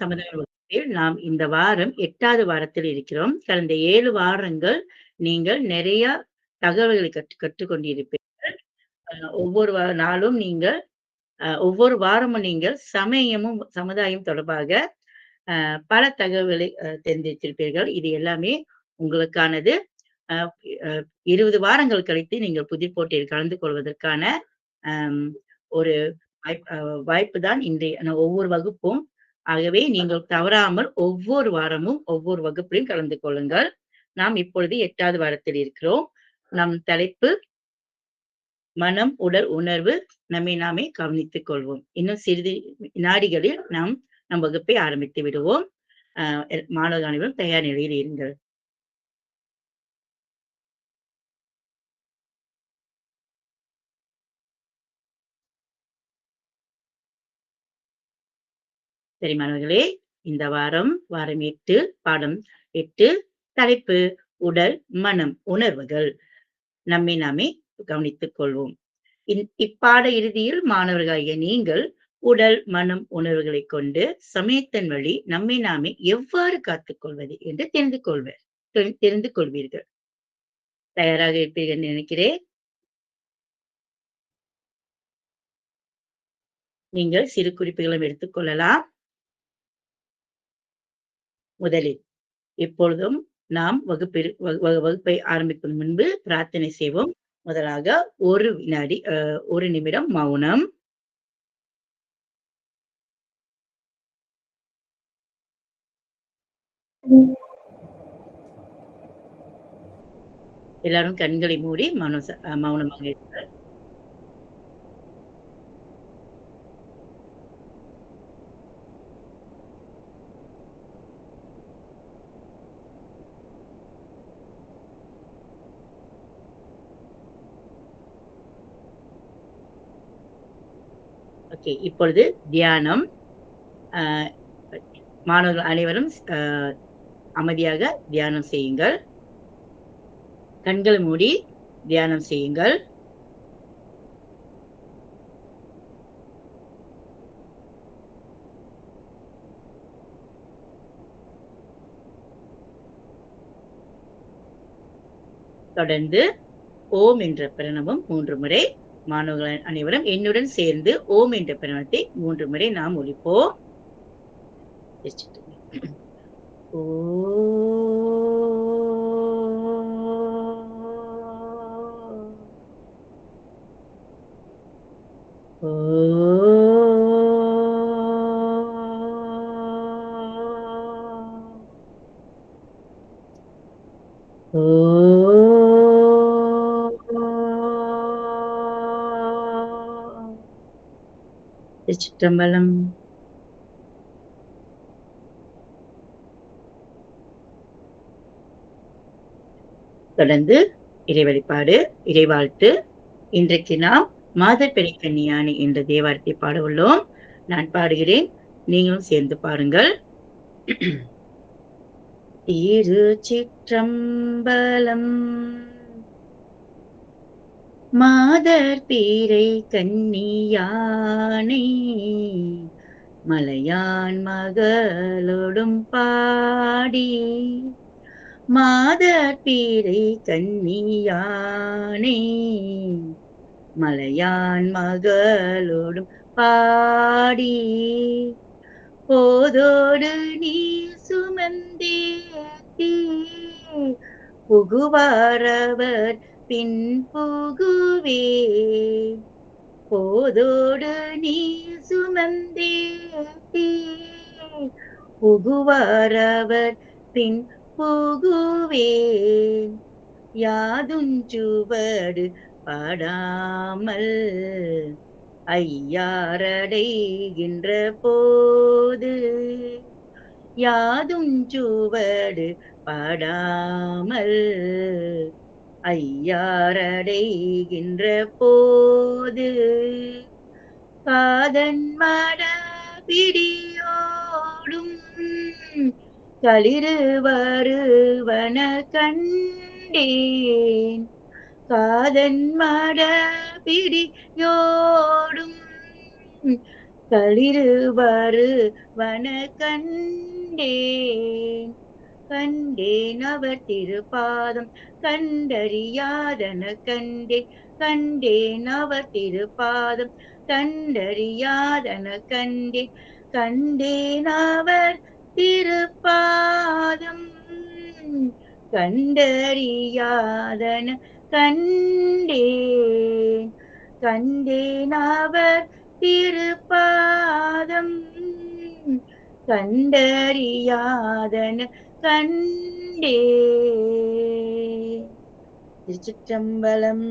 சமுதாய வகுப்பில் நாம் இந்த வாரம் 8வது வாரத்தில் இருக்கிறோம். கடந்த 7 வாரங்கள் நீங்கள் நிறைய தகவல்களை கற்றுக் கொண்டிருப்பீர்கள். ஒவ்வொரு நாளும் நீங்கள் ஒவ்வொரு வாரமும் நீங்கள் சமயமும், சமுதாயம் தொடர்பாக பல தகவல்களை தெரிந்திருத்திருப்பீர்கள். இது எல்லாமே உங்களுக்கானது. அ அ 20 வாரங்கள் கழித்து நீங்கள் புதிர் போட்டியில் கலந்து கொள்வதற்கான அம் ஒரு வாய்ப்பு தான் இன்றைய ஒவ்வொரு வகுப்பும். ஆகவே நீங்கள் தவறாமல் ஒவ்வொரு வாரமும் ஒவ்வொரு வகுப்பிலும் கலந்து கொள்ளுங்கள். நாம் இப்பொழுது 8வது வாரத்தில் இருக்கிறோம். நம் தலைப்பு மனம், உடல், உணர்வு நம்மை நாமே கவனித்துக் கொள்வோம். இன்னும் சிறிது வினாடிகளில் நம் வகுப்பை ஆரம்பித்து விடுவோம். அ மாணவர்கள் அனைவரும் தயார் நிலையில் இருங்கள். சரி மாணவர்களே, இந்த வாரம் 8 பாடம் 8 தலைப்பு உடல், மனம், உணர்வுகள் நம்மை நாமே கவனித்துக் கொள்வோம். இப்பாட இறுதியில் மாணவர்களாகிய நீங்கள் உடல், மனம், உணர்வுகளைக் கொண்டு சமயத்தின் வழி நம்மை நாமே எவ்வாறு காத்துக் கொள்வது என்று தெரிந்து கொள்வீர்கள். தயாராக இருப்பீர்கள் என்று நினைக்கிறேன். நீங்கள் சிறு குறிப்புகளும் எடுத்துக் கொள்ளலாம். முதலில் எப்பொழுதும் நாம் வகுப்பை ஆரம்பிக்கும் முன்பு பிரார்த்தனை செய்வோம். முதலாக 1 வினாடி 1 நிமிடம் மௌனம். எல்லாரும் கண்களை மூடி மௌனமாக இருங்கள். ஓகே. இப்பொழுது தியானம். அ மாணவர்கள் அனைவரும் அமைதியாக தியானம் செய்யுங்கள். கண்களை மூடி தியானம் செய்யுங்கள். தொடர்ந்து ஓம் என்ற பிரணவம் 3 முறை மாணவர்கள் அனைவரும் என்னுடன் சேர்ந்து ஓம் என்ற பிரணவத்தை 3 முறை நாம் ஒலிப்போம். ஓ திருச்சிற்றம்பலம். தொடர்ந்து இறை வழிபாடு, இறைவாழ்த்து. இன்றைக்கு நாம் மாதர் கன்னியானை என்ற தேவாரத்தை பாட உள்ளோம். நான் பாடுகிறேன், நீங்களும் சேர்ந்து பாருங்கள். திருச்சிற்றம்பலம். மாதர் பீரை கன்னியானை மலையான் மகளொடும் பாடி மாதர் பீரை கன்னியானை மலையான் மகளொடும் பாடி போதோடு நீ சுமந்தேத்தி புகுவாரவர் பின் புகுவே போதோடு நீ சுமந்தேத்தி புகுவாரவர் பின் புகுவேன் யாதுஞ்சுவடு பாடாமல் ஐயாரடைகின்ற போது யாதுஞ்சுவடு பாடாமல் ஐயாரடைகின்ற போது காதன் மட பிடியோடும் களிறு வருவன கண்டேன் காதன் மட பிடியோடும் களிறுவாறு வன கண்டேன் கண்டேன் அவர் திருப்பாதம் கண்டறியாதன கண்டேன் கண்டேன் அவர் திருப்பாதம் கண்டறியாதன கண்டேன் கண்டேன் அவர் திருப்பாதம் கண்டறியாதன கண்டேன் கண்டேன் அவர் திருப்பாதம் கண்டறியாதன கண்டே. திருச்சிற்றம்பலம்.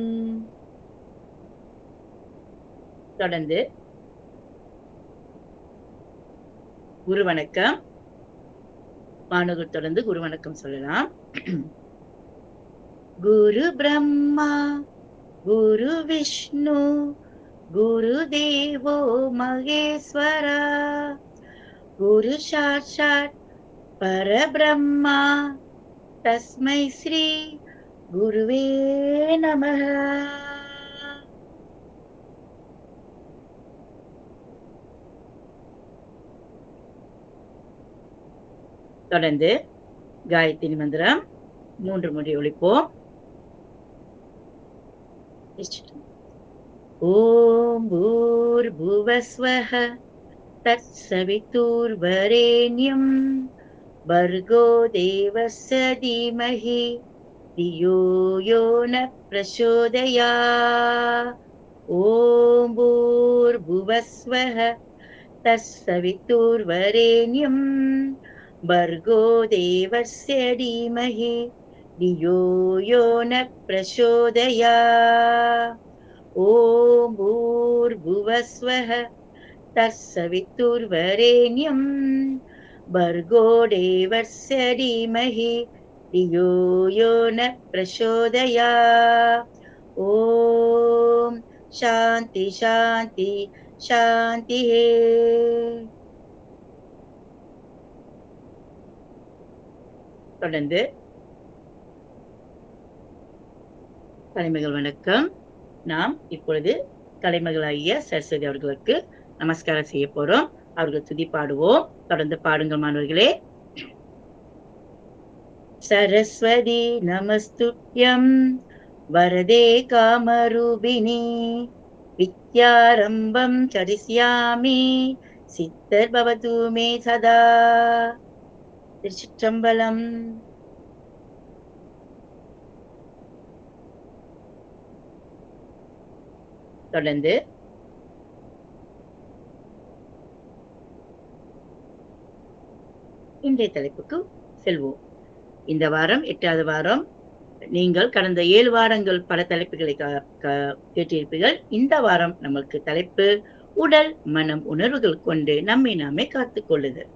தொடர்ந்து குரு வணக்கம். மாணவர்கள் தொடர்ந்து குரு வணக்கம் சொல்லலாம். குரு பிரம்மா குரு விஷ்ணு குரு தேவோ மகேஸ்வரா குரு சாட்சாத் பரபிரம்மா தஸ்மை ஸ்ரீ குருவே நமः. தொடர்ந்து காயத்ரி மந்திரம் 3 முறை ஒலிப்போம். ஓம் பூர்புவஸ்வஹ தத்சவிதுர்வரேண்யம் भर्गो देवस्य धीमहि धियो यो न प्रचोदयात्. ॐ भूर्भुवस्वः तत्सवितुर्वरेण्यं भर्गो देवस्य धीमहि धियो यो न प्रचोदयात्. ॐ भूर्भुवस्वः तत्सवितुर्वरेण्यं भर्गो देवस्य धीमहि धियो यो न प्रचोदयात्. ॐ शान्ति शान्ति शान्तिः. தொடர்ந்து தலைமைகள் வணக்கம். நாம் இப்பொழுது தலைமகளாகிய சரஸ்வதி அவர்களுக்கு நமஸ்காரம் செய்ய போறோம். அவர்கள் துதி பாடுவோம். தொடர்ந்து பாடுங்கள் மாணவர்களே. சரஸ்வதி நமஸ்துப்யம் வரதே காமரூபிணி வித்யாரம்பம் சரிஷ்யாமி சித்தர் பவது மே சதா. திருச்சிற்றம்பலம். தொடர்ந்து இன்றைய தலைப்புக்கு செல்வோம். இந்த வாரம் 8வது வாரம். நீங்கள் கடந்த 7 வாரங்கள் பல தலைப்புகளை கேட்டிருப்பீர்கள். இந்த வாரம் நமக்கு தலைப்பு உடல் மனம் உணர்வுகள் கொண்டு நம்மை நாமே காத்துக்கொள்ளுதல்.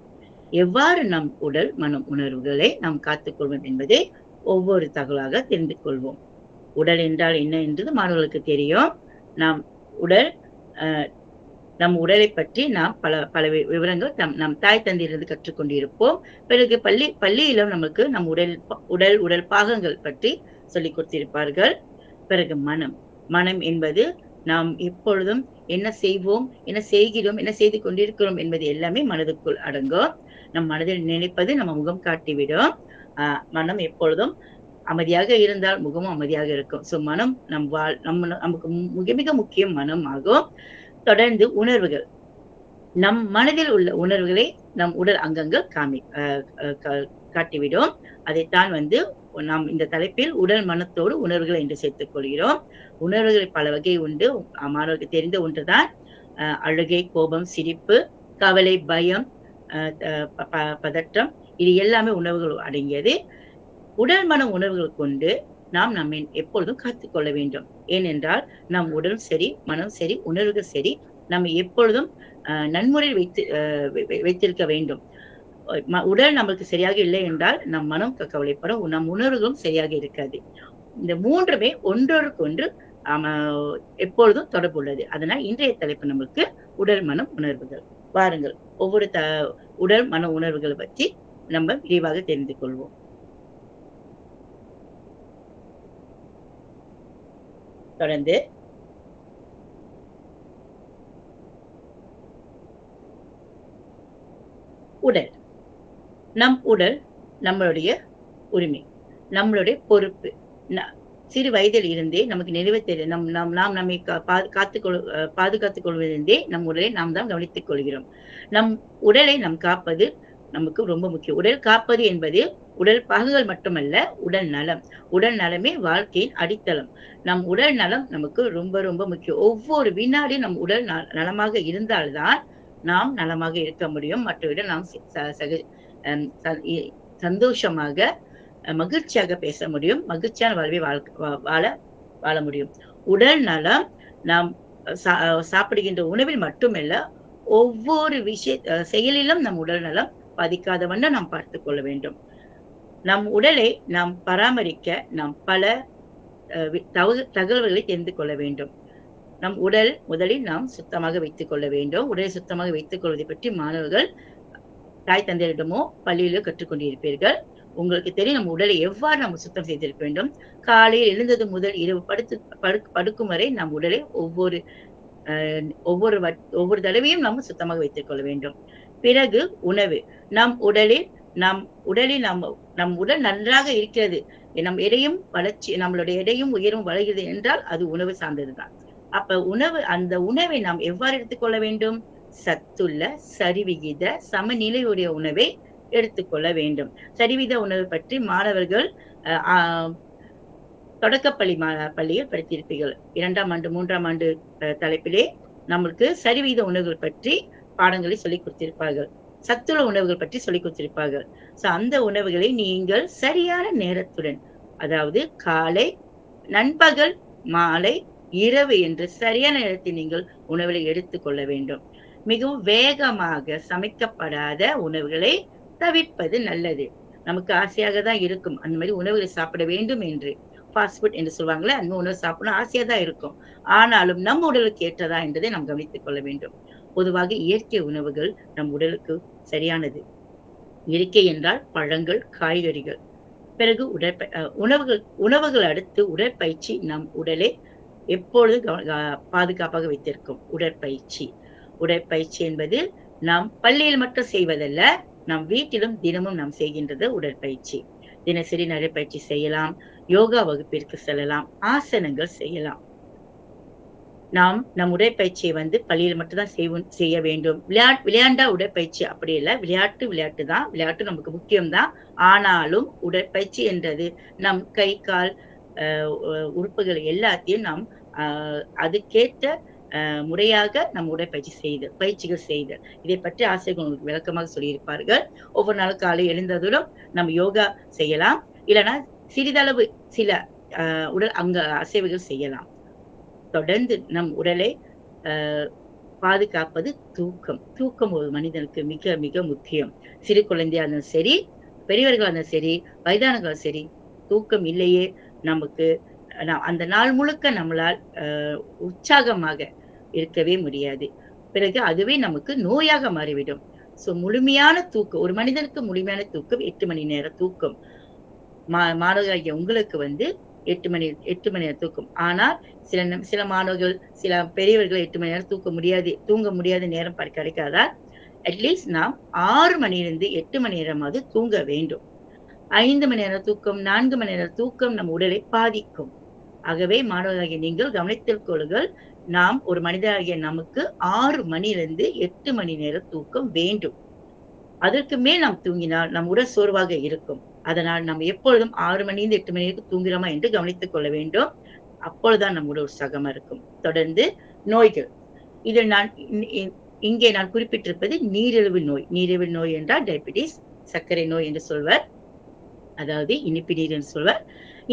எவ்வாறு நம் உடல் மனம் உணர்வுகளை நாம் காத்துக்கொள்வோம் என்பதை ஒவ்வொரு தகவலாக தெரிந்து கொள்வோம். உடல் என்றால் என்ன என்பது மாணவர்களுக்கு தெரியும். நாம் உடல் நம் உடலை பற்றி நாம் பல விவரங்கள் நம் தாய் தந்தையிலிருந்து கற்றுக்கொண்டிருப்போம். பிறகு பள்ளியிலும் நமக்கு நம் உடல் பாகங்கள் பற்றி சொல்லிக் கொடுத்திருப்பார்கள். பிறகு மனம் என்பது நாம் எப்பொழுதும் என்ன செய்வோம், என்ன செய்கிறோம், என்ன செய்து கொண்டிருக்கிறோம் என்பது எல்லாமே மனதுக்குள் அடங்கும். நம் மனதில் நினைப்பது நம்ம முகம் காட்டிவிடும். மனம் எப்பொழுதும் அமைதியாக இருந்தால் முகமும் அமைதியாக இருக்கும். சோ மனம் நமக்கு மிக முக்கியம் மனம் ஆகும். தொடர்ந்து உணர்வுகள். நம் மனதில் உள்ள உணர்வுகளை நம் உடல் அங்கங்கள் காட்டிவிடும். அதைத்தான் நாம் இந்த தலைப்பில் உடல் மனத்தோடு உணர்வுகள் என்று சேர்த்துக் கொள்கிறோம். உணர்வுகள் பல வகை உண்டு. மாணவர்களுக்கு தெரிந்த ஒன்றுதான் அழுகை, கோபம், சிரிப்பு, கவலை, பயம், பதற்றம். இது எல்லாமே உணர்வுகள் அடங்கியது. உடல் மன உணர்வுகள் கொண்டு நாம் நம்மை எப்பொழுதும் காத்துக்கொள்ள வேண்டும். ஏனென்றால் நம் உடலும் சரி, மனம் சரி, உணர்வுகள் சரி, நம்ம எப்பொழுதும் நன்முறையில் வைத்திருக்க வேண்டும். உடல் நமக்கு சரியாக இல்லை என்றால் நம் மனம் கவலைப்படும், நம் உணர்வுகளும் சரியாக இருக்காது. இந்த 3மே ஒன்றொருக்கொன்று எப்பொழுதும் தொடர்பு உள்ளது. அதனால் இன்றைய தலைப்பு நமக்கு உடல் மனம் உணர்வுகள். வாருங்கள், ஒவ்வொரு உடல் மன உணர்வுகளை பற்றி நம்ம விரிவாக தெரிந்து கொள்வோம். தொடர்ந்து உடல். நம் உடல் நம்மளுடைய உரிமை. நம்மளுடைய பொறுப்பு. ந சிறு வயதில் இருந்தே நமக்கு நினைவு தெரியும். நாம் நம்மை பாதுகாத்துக் கொள்வதிலிருந்தே நம் உடலை நாம் தான் கவனித்துக் கொள்கிறோம். நம் உடலை நாம் காப்பது நமக்கு ரொம்ப முக்கியம். உடல் காப்பது என்பது உடல் பாகங்கள் மட்டுமல்ல, உடல் நலம். உடல் நலமே வாழ்க்கையின் அடித்தளம். நம் உடல் நலம் நமக்கு ரொம்ப ரொம்ப முக்கியம். ஒவ்வொரு வினாடியும் நம் உடல் நலமாக இருந்தால் தான் நாம் நலமாக இருக்க முடியும். மற்றவரிடம் நாம் ச சக அம் ச இ சந்தோஷமாக, மகிழ்ச்சியாக பேச முடியும். மகிழ்ச்சியான வாழ்வை வாழ முடியும். உடல் நலம் நாம் சா சாப்பிடுகின்ற உணவில் மட்டுமல்ல, ஒவ்வொரு செயலிலும் நம் உடல் நலம் பாதிக்காத வண்ணம் நாம் பார்த்துக் கொள்ள வேண்டும். நம் உடலை நாம் பராமரிக்க நாம் பல தகவல்களை தெரிந்து கொள்ள வேண்டும். நம் உடல் முதலில் நாம் சுத்தமாக வைத்துக் கொள்ள வேண்டும். உடலை சுத்தமாக வைத்துக் கொள்வதை பற்றி மாணவர்கள் தாய் தந்தையரிடமோ பள்ளியிலோ கற்றுக்கொண்டிருப்பீர்கள். உங்களுக்கு தெரியும் நம்ம உடலை எவ்வாறு நம்ம சுத்தம் செய்திருக்க வேண்டும். காலையில் எழுந்தது முதல் இரவு படுக்கும் வரை நம் உடலை ஒவ்வொரு தடவையும் நாம் சுத்தமாக வைத்துக் கொள்ள வேண்டும். பிறகு உணவு. நம் உடலில் நம் உடல் நன்றாக இருக்கிறது. நம் எடையும் நம்மளுடைய எடையும் உயரும் வளர்கிறது என்றால் அது உணவு சார்ந்ததுதான். அப்ப அந்த உணவை நாம் எவ்வாறு எடுத்துக்கொள்ள வேண்டும்? சத்துள்ள, சரிவிகித, சமநிலையுடைய உணவை எடுத்துக்கொள்ள வேண்டும். சரிவிகித உணவு பற்றி மாணவர்கள் பள்ளியில் படித்திருப்பீர்கள். 2ஆம் ஆண்டு, 3ஆம் ஆண்டு தலைப்பிலே நம்மளுக்கு சரிவிகித உணவுகள் பற்றி பாடங்களை சொல்லிக் கொடுத்திருப்பார்கள். சத்துள்ள உணவுகள் பற்றி சொல்லிக் கொடுத்திருப்பார்கள். அந்த உணவுகளை நீங்கள் சரியான நேரத்துடன், அதாவது காலை, நண்பகல், மாலை, இரவு என்று சரியான நேரத்தில் நீங்கள் உணவுகளை எடுத்துக் கொள்ள வேண்டும். மிகவும் வேகமாக சமைக்கப்படாத உணவுகளை தவிர்ப்பது நல்லது. நமக்கு ஆசையாக தான் இருக்கும் அந்த மாதிரி உணவுகளை சாப்பிட வேண்டும் என்று. ஃபாஸ்ட் ஃபுட் என்று சொல்லுவாங்களே, அந்த உணவு சாப்பிடணும் ஆசையா தான் இருக்கும். ஆனாலும் நம் உடலுக்கு ஏற்றதா என்பதை நாம் கவனித்துக் கொள்ள வேண்டும். பொதுவாக இயற்கை உணவுகள் நம் உடலுக்கு சரியானது. இயற்கை என்றால் பழங்கள், காய்கறிகள். பிறகு உணவுகள் அடுத்து உடற்பயிற்சி நம் உடலை எப்பொழுதும் பாதுகாப்பாக வைத்திருக்கும். உடற்பயிற்சி என்பது நாம் பள்ளியில் மட்டும் செய்வதல்ல, நம் வீட்டிலும் தினமும் நாம் செய்கின்றது உடற்பயிற்சி. தினசரி நடைப்பயிற்சி செய்யலாம், யோகா வகுப்பிற்கு செல்லலாம், ஆசனங்கள் செய்யலாம். நாம் நம் உடற்பயிற்சியை பள்ளியில் மட்டும்தான் செய்ய வேண்டும். விளையாண்டா உடற்பயிற்சி அப்படி இல்லை. விளையாட்டு தான். விளையாட்டு நமக்கு முக்கியம்தான். ஆனாலும் உடற்பயிற்சி என்றது நம் கை, கால் உறுப்புகள் எல்லாத்தையும் நாம் அதுக்கேற்ற முறையாக நம் பயிற்சிகள் செய்தல். இதை பற்றி ஆசிரியர்கள் உங்களுக்கு விளக்கமாக சொல்லியிருப்பார்கள். ஒவ்வொரு நாளும் காலை எழுந்ததுடன் நம்ம யோகா செய்யலாம். இல்லைன்னா சிறிதளவு சில உடல் அசைவுகள் செய்யலாம். தொடர்ந்து நம் உடலை பாதுகாப்பது தூக்கம். தூக்கம் ஒரு மனிதனுக்கு மிக மிக முக்கியம். சிறு குழந்தையா இருந்தாலும் சரி, பெரியவர்களா இருந்தாலும் சரி, வயதானவர்களும் சரி, தூக்கம் இல்லையே நமக்கு அந்த நாள் முழுக்க நம்மளால் உற்சாகமாக இருக்கவே முடியாது. பிறகு அதுவே நமக்கு நோயாக மாறிவிடும். முழுமையான தூக்கம், ஒரு மனிதனுக்கு முழுமையான தூக்கம் 8 மணி நேரம் தூக்கம். மாணவர்களாகிய உங்களுக்கு 8 மணி நேரம் தூக்கம். ஆனால் சில மாணவர்கள், சில பெரியவர்கள் 8 மணி நேரம் தூங்க முடியாத நேரம் கிடைக்காதால் அட்லீஸ்ட் நாம் 6 மணியிலிருந்து 8 மணி நேரமாவது தூங்க வேண்டும். 5 மணி நேரம் தூக்கம், 4 மணி நேரம் தூக்கம் நம் உடலை பாதிக்கும். ஆகவே மாணவர்களாகிய நீங்கள் கவனித்துக் கொள்ளுங்கள். நாம் ஒரு மனிதனாகிய நமக்கு 6 மணியிலிருந்து 8 மணி நேரம் தூக்கம் வேண்டும். அதற்கு மேல் நாம் தூங்கினால் நம் உடல் சோர்வாக இருக்கும். அதனால் நாம் எப்பொழுதும் 6 மணியிலிருந்து 8 மணி நேரம் தூங்குகிறோமா என்று கவனித்துக் கொள்ள வேண்டும். அப்பொழுதுதான் நம் உடல் உற்சாகமா இருக்கும். தொடர்ந்து நோய்கள். இதில் இங்கே நான் குறிப்பிட்டிருப்பது நீரிழிவு நோய். நீரிழிவு நோய் என்றால் டயபிட்டிஸ், சர்க்கரை நோய் என்று சொல்வர். அதாவது இனிப்பு நீர் என்று சொல்வர்.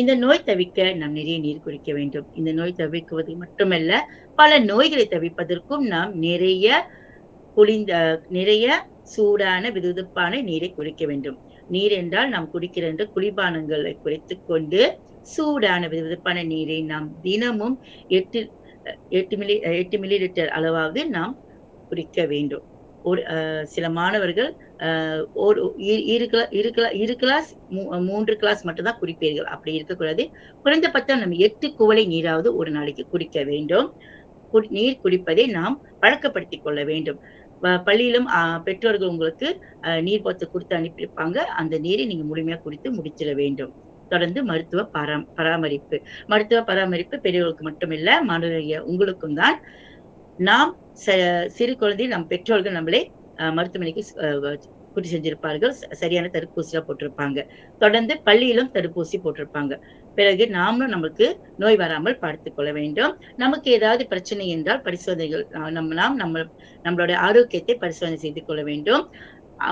இந்த நோய் தவிர்க்க நாம் நிறைய நீர் குடிக்க வேண்டும். இந்த நோய் தவிர்க்குவது மட்டுமல்ல, பல நோய்களை தவிர்ப்பதற்கும் நாம் நிறைய சூடான வெதுவெதுப்பான நீரை குடிக்க வேண்டும். நீர் என்றால் நாம் குடிக்கிற குளிர்பானங்களை குறைத்துக் கொண்டு சூடான வெதுவெதுப்பான நீரை நாம் தினமும் 8 மில்லி லிட்டர் அளவாவது நாம் குடிக்க வேண்டும். சில மாணவர்கள் ஒரு 2 கிளாஸ் 3 கிளாஸ் மட்டும் தான் குடிப்பீர்கள். அப்படி இருக்கக்கூடாது. குறைந்தபட்சம் நம்ம 8 குவளை நீராவது ஒரு நாளைக்கு குடிக்க வேண்டும். நீர் குடிப்பதை நாம் பழக்கப்படுத்திக் கொள்ள வேண்டும். பள்ளியிலும் பெற்றோர்கள் உங்களுக்கு நீர் பாட்டில் குடுத்து அனுப்பியிருப்பாங்க. அந்த நீரை நீங்க முழுமையா குடித்து முடிச்சிட வேண்டும். தொடர்ந்து மருத்துவ பராமரிப்பு. மருத்துவ பராமரிப்பு பெரியவர்களுக்கு மட்டுமில்ல, மாணவர்களாகிய உங்களுக்கும் தான். நாம் ச சிறு குழந்தை நம் பெற்றோர்கள் நம்மளை மருத்துவமனைக்கு கூட்டி சென்றிருப்பார்கள். சரியான தடுப்பூசிலாம் போட்டிருப்பாங்க. தொடர்ந்து பள்ளியிலும் தடுப்பூசி போட்டிருப்பாங்க. பிறகு நாமளும் நமக்கு நோய் வராமல் பார்த்துக் கொள்ள வேண்டும். நமக்கு ஏதாவது பிரச்சனை என்றால் பரிசோதனைகள் நாம் நம்மளுடைய ஆரோக்கியத்தை பரிசோதனை செய்து கொள்ள வேண்டும்.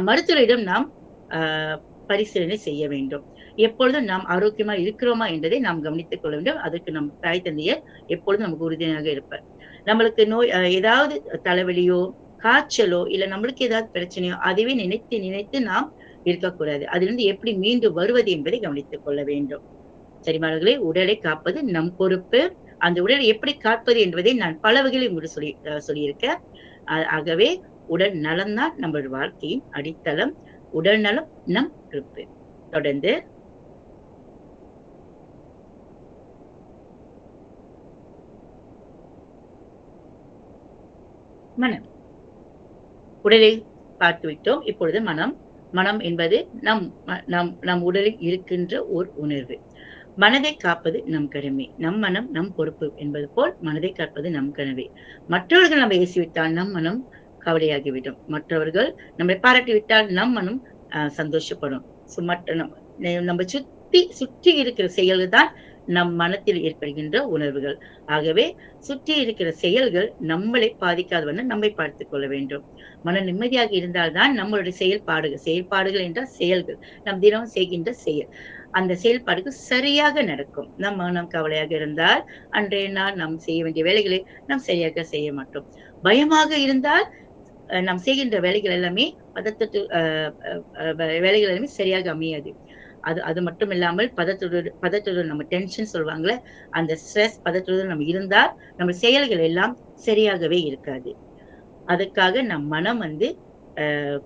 மருத்துவரிடம் நாம் அ பரிசீலனை செய்ய வேண்டும். எப்பொழுதும் நாம் ஆரோக்கியமா இருக்கிறோமா என்பதை நாம் கவனித்துக் கொள்ள வேண்டும். அதற்கு நம் தாய் தந்தையர் எப்பொழுதும் நமக்கு உறுதுணையாக இருப்பார். நம்மளுக்கு நோய் ஏதாவது தலைவலியோ, காய்ச்சலோ, இல்ல நம்மளுக்கு ஏதாவது பிரச்சனையோ, அதுவே நினைத்து நினைத்து நாம் இருக்கக்கூடாது. அதிலிருந்து எப்படி மீண்டு வருவது என்பதை கவனித்துக் கொள்ள வேண்டும். சரி மாணவர்களே, உடலை காப்பது நம் பொறுப்பு. அந்த உடலை எப்படி காப்பது என்பதை நான் பல வகையில் உங்களுக்கு சொல்லியிருக்கேன். ஆகவே உடல் நலம் தான் நம்மளுடைய வாழ்க்கையின் அடித்தளம். உடல் நலம் நம் பொறுப்பு. தொடர்ந்து மனம். உடலை பார்த்துவிட்டோம். இப்பொழுது மனம். மனம் என்பது நம் நம் நம் உடலில் இருக்கின்ற ஓர் உணர்வு. மனதை காப்பது நம் கடமை. நம் மனம் நம் பொறுப்பு என்பது போல் மனதை காப்பது நம் கடமை. மற்றவர்கள் நம்மை ஏசிவிட்டால் நம் மனம் கவலையாகிவிடும். மற்றவர்கள் நம்மை பாராட்டிவிட்டால் நம் மனம் சந்தோஷப்படும். நம்ம சுற்றி இருக்கிற செயல்கள் தான் நம் மனத்தில் ஏற்படுகின்ற உணர்வுகள். ஆகவே சுற்றி இருக்கிற செயல்கள் நம்மளை பாதிக்காத வண்ணம் நம்மை பார்த்துக் கொள்ள வேண்டும். மன நிம்மதியாக இருந்தால்தான் நம்மளுடைய செயல்பாடுகள் என்றால் செயல்கள். நம் தினமும் செய்கின்ற செயல். அந்த செயல்பாடுகள் சரியாக நடக்கும். நம் மனம் கவலையாக இருந்தால் அன்றைய நாள் நாம் செய்ய வேண்டிய வேலைகளை நாம் சரியாக செய்ய மாட்டோம். பயமாக இருந்தால் நாம் செய்கின்ற வேலைகள் எல்லாமே வேலைகள் எல்லாமே சரியாக அமையாது. அது மட்டும் இல்லாமல் பதற்றத்துடன் நம்ம டென்ஷன் சொல்லுவாங்கல்ல, அந்த ஸ்ட்ரெஸ் பதற்றத்துடன் நம்ம இருந்தால் நம்ம செயல்கள் எல்லாம் சரியாகவே இருக்காது. அதுக்காக நம் மனம்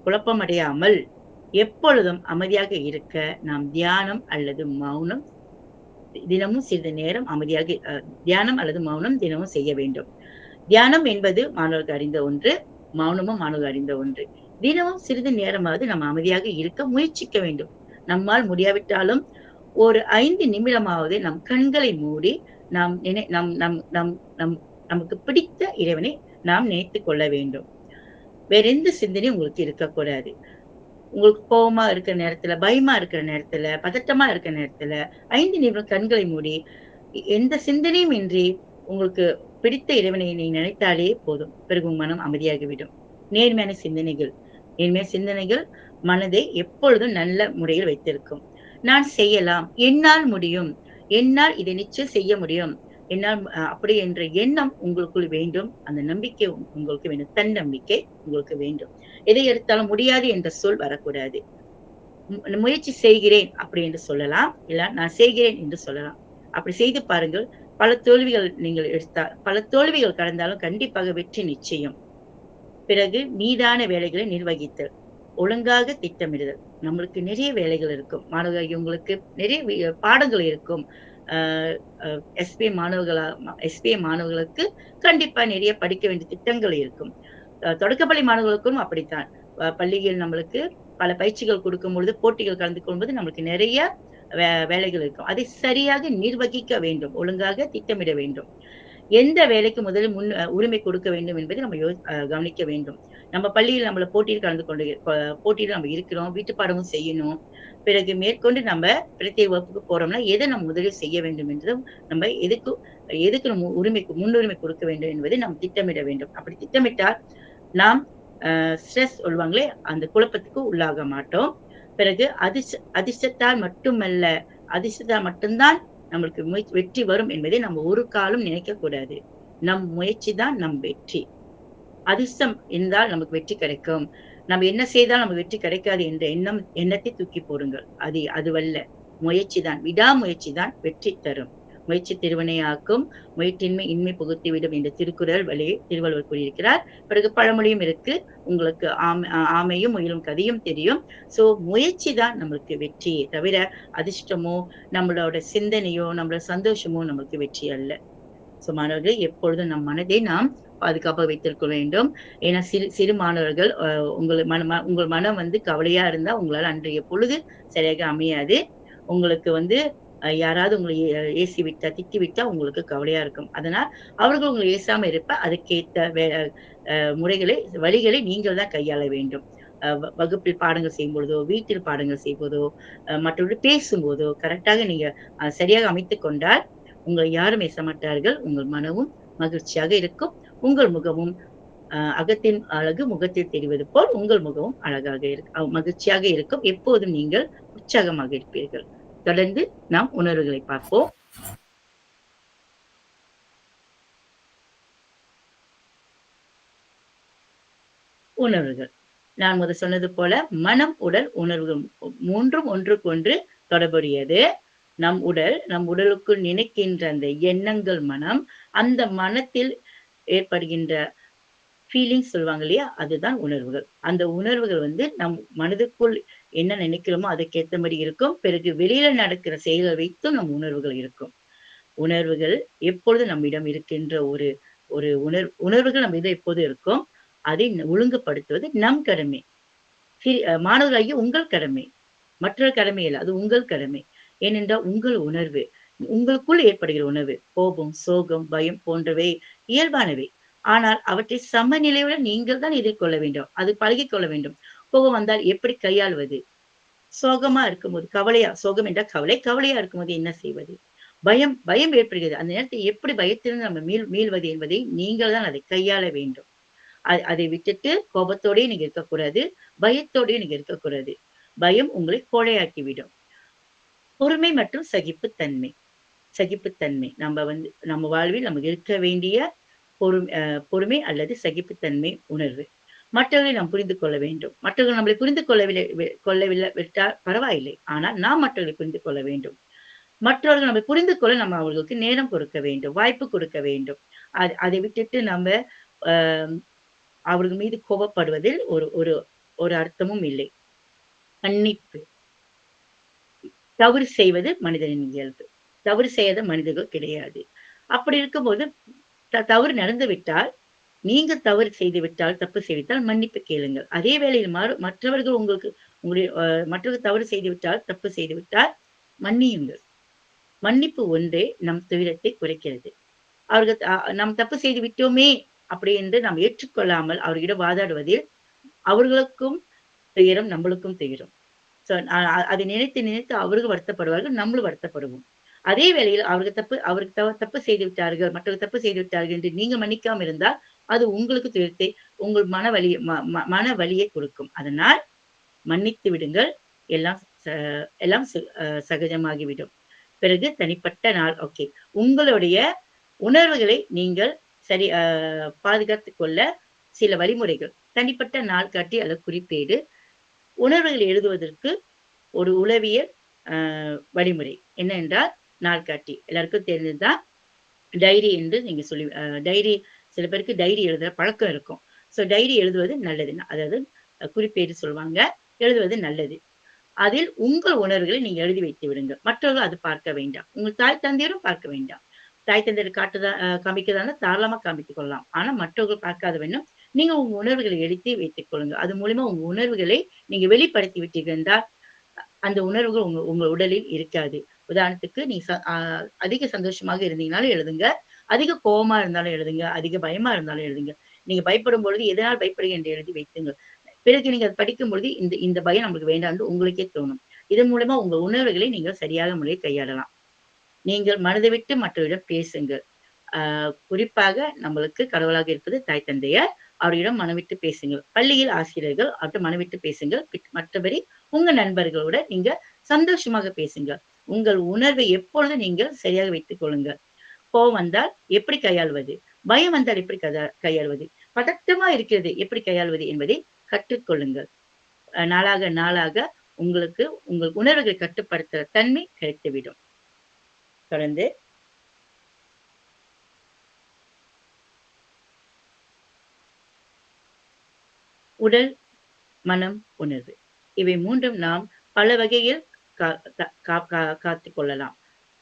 குழப்பமடையாமல் எப்பொழுதும் அமைதியாக இருக்க நாம் தியானம் அல்லது மௌனம் தினமும் சிறிது நேரம் தியானம் அல்லது மௌனம் தினமும் செய்ய வேண்டும். தியானம் என்பது மாணவர்கள் அறிந்த ஒன்று, மௌனமும் மாணவர்கள் அறிந்த ஒன்று. தினமும் சிறிது நேரமாவது நம்ம அமைதியாக இருக்க முயற்சிக்க வேண்டும். நம்மால் முடியாவிட்டாலும் ஒரு 5 நிமிடமாவது நம் கண்களை மூடி நாம் நமக்கு பிடித்த இறைவனை நாம் நினைத்துக் கொள்ள வேண்டும். வேற எந்த சிந்தனையும் உங்களுக்கு இருக்கக்கூடாது. உங்களுக்கு கோபமா இருக்கிற நேரத்துல, பயமா இருக்கிற நேரத்துல, பதட்டமா இருக்கிற நேரத்துல 5 நிமிடம் கண்களை மூடி எந்த சிந்தனையும் இன்றி உங்களுக்கு பிடித்த இறைவனை நீ நினைத்தாலே போதும். பிறகு உங்க மனம் அமைதியாகிவிடும். நேர்மையான சிந்தனைகள் மனதை எப்பொழுதும் நல்ல முறையில் வைத்திருக்கும். நான் செய்யலாம், என்னால் முடியும், என்னால் இதை நிச்சயம் செய்ய முடியும், என்னால் அப்படி என்ற எண்ணம் உங்களுக்குள் வேண்டும். அந்த நம்பிக்கை உங்களுக்கு வேண்டும். தன்னம்பிக்கை உங்களுக்கு வேண்டும். எதை எடுத்தாலும் முடியாது என்ற சொல் வரக்கூடாது. முயற்சி செய்கிறேன் அப்படி என்று சொல்லலாம். இல்ல நான் செய்கிறேன் என்று சொல்லலாம். அப்படி செய்து பாருங்கள். பல தோல்விகள் கடந்தாலும் கண்டிப்பாக வெற்றி நிச்சயம். பிறகு மீதான வேலைகளை நிர்வகித்தல், ஒழுங்காக திட்டமிடுதல். நம்மளுக்கு நிறைய வேலைகள் இருக்கும். மாணவர்கள் உங்களுக்கு நிறைய பாடங்கள் இருக்கும். எஸ்பிஏ மாணவர்களுக்கு கண்டிப்பா நிறைய படிக்க வேண்டிய திட்டங்கள் இருக்கும். தொடக்கப்பள்ளி மாணவர்களுக்கும் அப்படித்தான். பள்ளியில் நம்மளுக்கு பல பயிற்சிகள் கொடுக்கும் பொழுது, போட்டிகள் கலந்து கொள்ளும்போது நம்மளுக்கு நிறைய வேலைகள் இருக்கும். அதை சரியாக நிர்வகிக்க வேண்டும். ஒழுங்காக திட்டமிட வேண்டும். எந்த வேலைக்கு முதலில் உரிமை கொடுக்க வேண்டும் என்பதை நம்ம கவனிக்க வேண்டும். நம்ம பள்ளியில் நம்மள போட்டியில் நம்ம இருக்கிறோம். வீட்டு பாடமும் செய்யணும். பிறகு மேற்கொண்டு நம்ம பிரத்யேக வகுப்புக்கு போறோம்னா எதை நம்ம முதலில் செய்ய வேண்டும் என்றும் நம்ம எதுக்கு நம்ம முன்னுரிமை கொடுக்க வேண்டும் என்பதை நாம் திட்டமிட வேண்டும். அப்படி திட்டமிட்டால் நாம் ஸ்ட்ரெஸ் சொல்லுவாங்களே அந்த குழப்பத்துக்கு உள்ளாக மாட்டோம். பிறகு அதிர்ஷ்டத்தால் மட்டும்தான் நம்மளுக்கு வெற்றி வரும் என்பதை நம்ம ஒரு காலம் நினைக்க கூடாது. நம் முயற்சி தான் நம் வெற்றி. அதிர்ஷ்டம் இருந்தால் நமக்கு வெற்றி கிடைக்கும். நம்ம என்ன செய்தால் நமக்கு வெற்றி கிடைக்காது என்ற எண்ணத்தை தூக்கி போடுங்கள். அதுவல்ல. விடாமுயற்சி தான் வெற்றி தரும். முயற்சி திருவினையாக்கும், முயற்றின்மை இன்மை புகுத்திவிடும் என்ற திருக்குறள் வழியே திருவள்ளுவர் கூறியிருக்கிறார். பிறகு பழமொழியும் இருக்கு. உங்களுக்கு ஆமையும் முயலும் கதையும் தெரியும். சோ முயற்சி தான் நம்மளுக்கு வெற்றியே தவிர அதிர்ஷ்டமோ நம்மளோட சிந்தனையோ நம்மளோட சந்தோஷமோ நம்மளுக்கு வெற்றி அல்ல. சோ மாணவர்களே, எப்பொழுதும் நம் மனதை நாம் பாதுகாப்பாக வைத்திருக்க வேண்டும். ஏன்னா சிறு சிறு மாணவர்கள் உங்கள் மனம் வந்து கவலையா இருந்தா, உங்களால அன்றைய பொழுது சரியாக அமையாது. உங்களுக்கு வந்து யாராவது உங்கள ஏசி விட்டா, திட்டி விட்டா உங்களுக்கு கவலையா இருக்கும். அதனால் அவர்கள் உங்கள ஏசாம இருப்ப, அதுக்கேத்த முறைகளை, வழிகளை நீங்கள் தான் கையாள வேண்டும். வகுப்பில் பாடங்கள் செய்யும்பொழுதோ, வீட்டில் பாடங்கள் செய்வதோ, மற்றவர்கள் பேசும்போதோ, கரெக்ட்டாக நீங்க சரியாக அமைத்துக் கொண்டால், உங்களை யாரும் ஏசமாட்டார்கள். உங்கள் மனமும் மகிழ்ச்சியாக இருக்கும். உங்கள் முகமும் அகத்தின் அழகு முகத்தில் தெரிவது போல் உங்கள் முகமும் அழகாக மகிழ்ச்சியாக இருக்கும். எப்போதும் நீங்கள் உற்சாகமாக இருப்பீர்கள். தொடர்ந்து நாம் உணர்வுகளை பார்ப்போம். உணர்வுகள். நான் சொன்னது போல மனம், உடல், உணர்வுகள் 3ம் ஒன்றுக்கொன்று தொடர்புடையது. நம் உடலுக்குள் நினைக்கின்ற அந்த எண்ணங்கள் மனம், அந்த மனத்தில் ஏற்படுகின்ற ஃபீலிங்ஸ் சொல்லுவாங்க இல்லையா? அதுதான் உணர்வுகள். அந்த உணர்வுகள் வந்து நம் மனதுக்குள் என்ன நினைக்கிறோமோ அதுக்கேத்த மாரி இருக்கும். பிறகு வெளியில நடக்கிற செயல்கள் வைத்தும் நம் உணர்வுகள் இருக்கும். உணர்வுகள் எப்பொழுதும் நம்மிடம் இருக்கின்ற ஒரு ஒரு உணர்வுகள் நம்மிடம் எப்போதும் இருக்கும். அதை ஒழுங்குபடுத்துவது நம் கடமை. மாணவர்களாகிய உங்கள் கடமை. மற்றவர் கடமை இல்ல. அது உங்கள் கடமை. ஏனென்றால் உங்கள் உணர்வு, உங்களுக்குள் ஏற்படுகிற உணர்வு, கோபம், சோகம், பயம் போன்றவை இயல்பானவை. ஆனால் அவற்றை சமநிலையுடன் நீங்கள் தான் எதிர்கொள்ள வேண்டும். அது பழகிக்கொள்ள வேண்டும். கோபம் வந்தால் எப்படி கையாள்வது? சோகமா இருக்கும்போது சோகம் என்றால் கவலை. கவலையா இருக்கும்போது என்ன செய்வது? பயம் ஏற்படுகிறது. அந்த நேரத்தில் எப்படி பயத்திலிருந்து நம்ம மீள்வது என்பதை நீங்கள் தான் அதை கையாள வேண்டும். அதை விட்டுட்டு கோபத்தோடயே நீங்க இருக்கக்கூடாது. பயத்தோடயும் நீங்க இருக்கக்கூடாது. பயம் உங்களை கோழையாக்கிவிடும். பொறுமை மற்றும் சகிப்புத்தன்மை. சகிப்புத்தன்மை. நம்ம வாழ்வில் நமக்கு இருக்க வேண்டிய பொறுமை அல்லது சகிப்புத்தன்மை உணர்வு. மற்றவர்களை நாம் புரிந்து கொள்ள வேண்டும். மற்றவர்கள் நம்மளை புரிந்து கொள்ளவில்லை விட்டால் பரவாயில்லை. ஆனால் நாம் மற்றவர்களை புரிந்து கொள்ள வேண்டும். மற்றவர்கள் நம்மை புரிந்து கொள்ள நம்ம அவர்களுக்கு நேரம் கொடுக்க வேண்டும். வாய்ப்பு கொடுக்க வேண்டும். அதை விட்டுட்டு நம்ம அ அவர்கள் மீது கோபப்படுவதில் ஒரு ஒரு ஒரு அர்த்தமும் இல்லை. மன்னிப்பு. தவறு செய்வது மனிதனின் இயல்பு. தவறு செய்யாத மனிதர்கள் கிடையாது. அப்படி இருக்கும்போது தவறு நடந்து விட்டால், நீங்க தவறு செய்து விட்டால், தப்பு செய்துவிட்டால் மன்னிப்பு கேளுங்கள். அதே வேளையில் மற்றவர்கள் உங்களுடைய மற்றவர்கள் தவறு செய்துவிட்டால், தப்பு செய்துவிட்டால் மன்னியுங்கள். மன்னிப்பு ஒன்றே நம் துயரத்தை குறைக்கிறது. அவர்கள் நாம் தப்பு செய்து விட்டோமே அப்படி என்று நாம் ஏற்றுக்கொள்ளாமல் அவர்களிடம் வாதாடுவதில் அவர்களுக்கும் துயரம், நம்மளுக்கும் துயரம். அதை நினைத்து நினைத்து அவர்கள் வருத்தப்படுவார்கள், நம்மளும் வருத்தப்படுவோம். அதே வேளையில் அவருக்கு தப்பு செய்து விட்டார்கள், மற்றவர்கள் தப்பு செய்து விட்டார்கள் என்று நீங்க மன்னிக்காம இருந்தால், அது உங்களுக்கு துயரத்தை, உங்கள் மன வலியை கொடுக்கும். அதனால் மன்னித்து விடுங்கள். எல்லாம் ச எல்லாம் சகஜமாகிவிடும். பிறகு தனிப்பட்ட நாள் ஓகே. உங்களுடைய உணர்வுகளை நீங்கள் சரி பாதுகாத்துக் கொள்ள சில வழிமுறைகள். தனிப்பட்ட நாள் காட்டி அல்லது குறிப்பேடு. உணர்வுகளை எழுதுவதற்கு ஒரு உளவியல் வழிமுறை. என்ன என்றால் நாள்காட்டி. எல்லாருக்கும் தெரிஞ்சதுதான். டைரி என்று நீங்க டைரி சில பேருக்கு டைரி எழுதுற பழக்கம் இருக்கும். டைரி எழுதுவது நல்லது. அதாவது குறிப்பேடு சொல்லுவாங்க. எழுதுவது நல்லது. அதில் உங்கள் உணர்வுகளை நீங்க எழுதி வைத்து விடுங்கள். மற்றவர்கள் அது பார்க்க வேண்டாம். உங்கள் தாய் தந்தையரும் பார்க்க வேண்டாம். தாய் தந்தையர் காமிக்கிறதா தாராளமா காமித்துக் கொள்ளலாம். ஆனா மற்றவர்கள் பார்க்காத வேண்டும். நீங்க உங்க உணர்வுகளை எழுதி வைத்துக் கொள்ளுங்க. அது மூலியமா உங்க உணர்வுகளை நீங்க வெளிப்படுத்தி விட்டீர்கள் என்றால், அந்த உணர்வுகள் உங்க உடலில் இருக்காது. உதாரணத்துக்கு நீ அதிக சந்தோஷமாக இருந்தீங்கனாலும் எழுதுங்க. அதிக கோவமா இருந்தாலும் எழுதுங்க. அதிக பயமா இருந்தாலும் எழுதுங்க. நீங்க பயப்படும் பொழுது எதனால் பயப்படுகிறீர்கள் என்று எழுதி வைத்துங்கள். பிறகு நீங்க அத படிக்கும் பொழுது இந்த பயம் நம்மளுக்கு வேண்டாம்னு உங்களுக்கே தோணும். இதன் மூலமா உங்க உணர்வுகளை நீங்கள் சரியாக முறையில் கையாளலாம். நீங்கள் மனதை விட்டு மற்றவரிடம் பேசுங்கள். குறிப்பாக நம்மளுக்கு கடவுளாக இருப்பது தாய் தந்தையர். அவர்களிடம் மனமிட்டு பேசுங்கள். பள்ளியில் ஆசிரியர்கள் அவர்ட்ட மனமிட்டு பேசுங்கள். மற்றபடி உங்க நண்பர்களோட நீங்க சந்தோஷமாக பேசுங்கள். உங்கள் உணர்வை எப்பொழுதும் நீங்கள் சரியாக வைத்துக் கொள்ளுங்கள். கோவம் வந்தால் எப்படி கையாள்வது? பயம் வந்தால் எப்படி கையாள்வது? பதட்டமா இருக்கிறது எப்படி கையாள்வது என்பதை கற்றுக்கொள்ளுங்கள். நாளாக நாளாக உங்களுக்கு உங்கள் உணர்வுகளை கட்டுப்படுத்துற தன்மை கிடைத்துவிடும். தொடர்ந்து உடல், மனம், உணர்வு. இவை 3ம் நாம் பல வகையில் கா கா கா காத்துக் கொள்ளலாம்.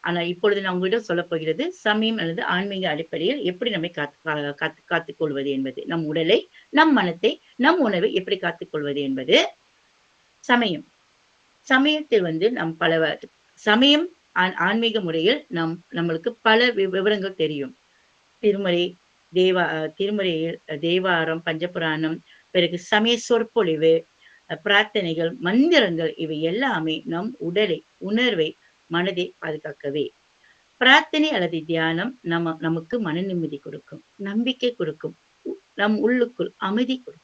ஆனா இப்பொழுது நான் உங்களிடம் சொல்லப் போகிறது சமயம் அல்லது ஆன்மீக அடிப்படையில் எப்படி நம்மை காத்துக் கொள்வது என்பது. நம் உடலை, நம் மனத்தை, நம் உணவை எப்படி காத்துக் கொள்வது என்பது சமயம். சமயத்தில் வந்து நம் சமயம் ஆன்மீக முறையில் நம்மளுக்கு பல விவரங்கள் தெரியும். திருமறை, திருமறையில் தேவாரம், பஞ்சபுராணம், பிறகு சமய சொற்பொழிவு, பிரார்த்தனைகள், மந்திரங்கள் இவை எல்லாமே நம் உடலை, உணர்வை, மனதை பாதுகாக்கவே. பிரார்த்தனை அல்லது தியானம் நமக்கு மன நிம்மதி கொடுக்கும், நம்பிக்கை கொடுக்கும், நம் உள்ளுக்குள் அமைதி கொடுக்கும்.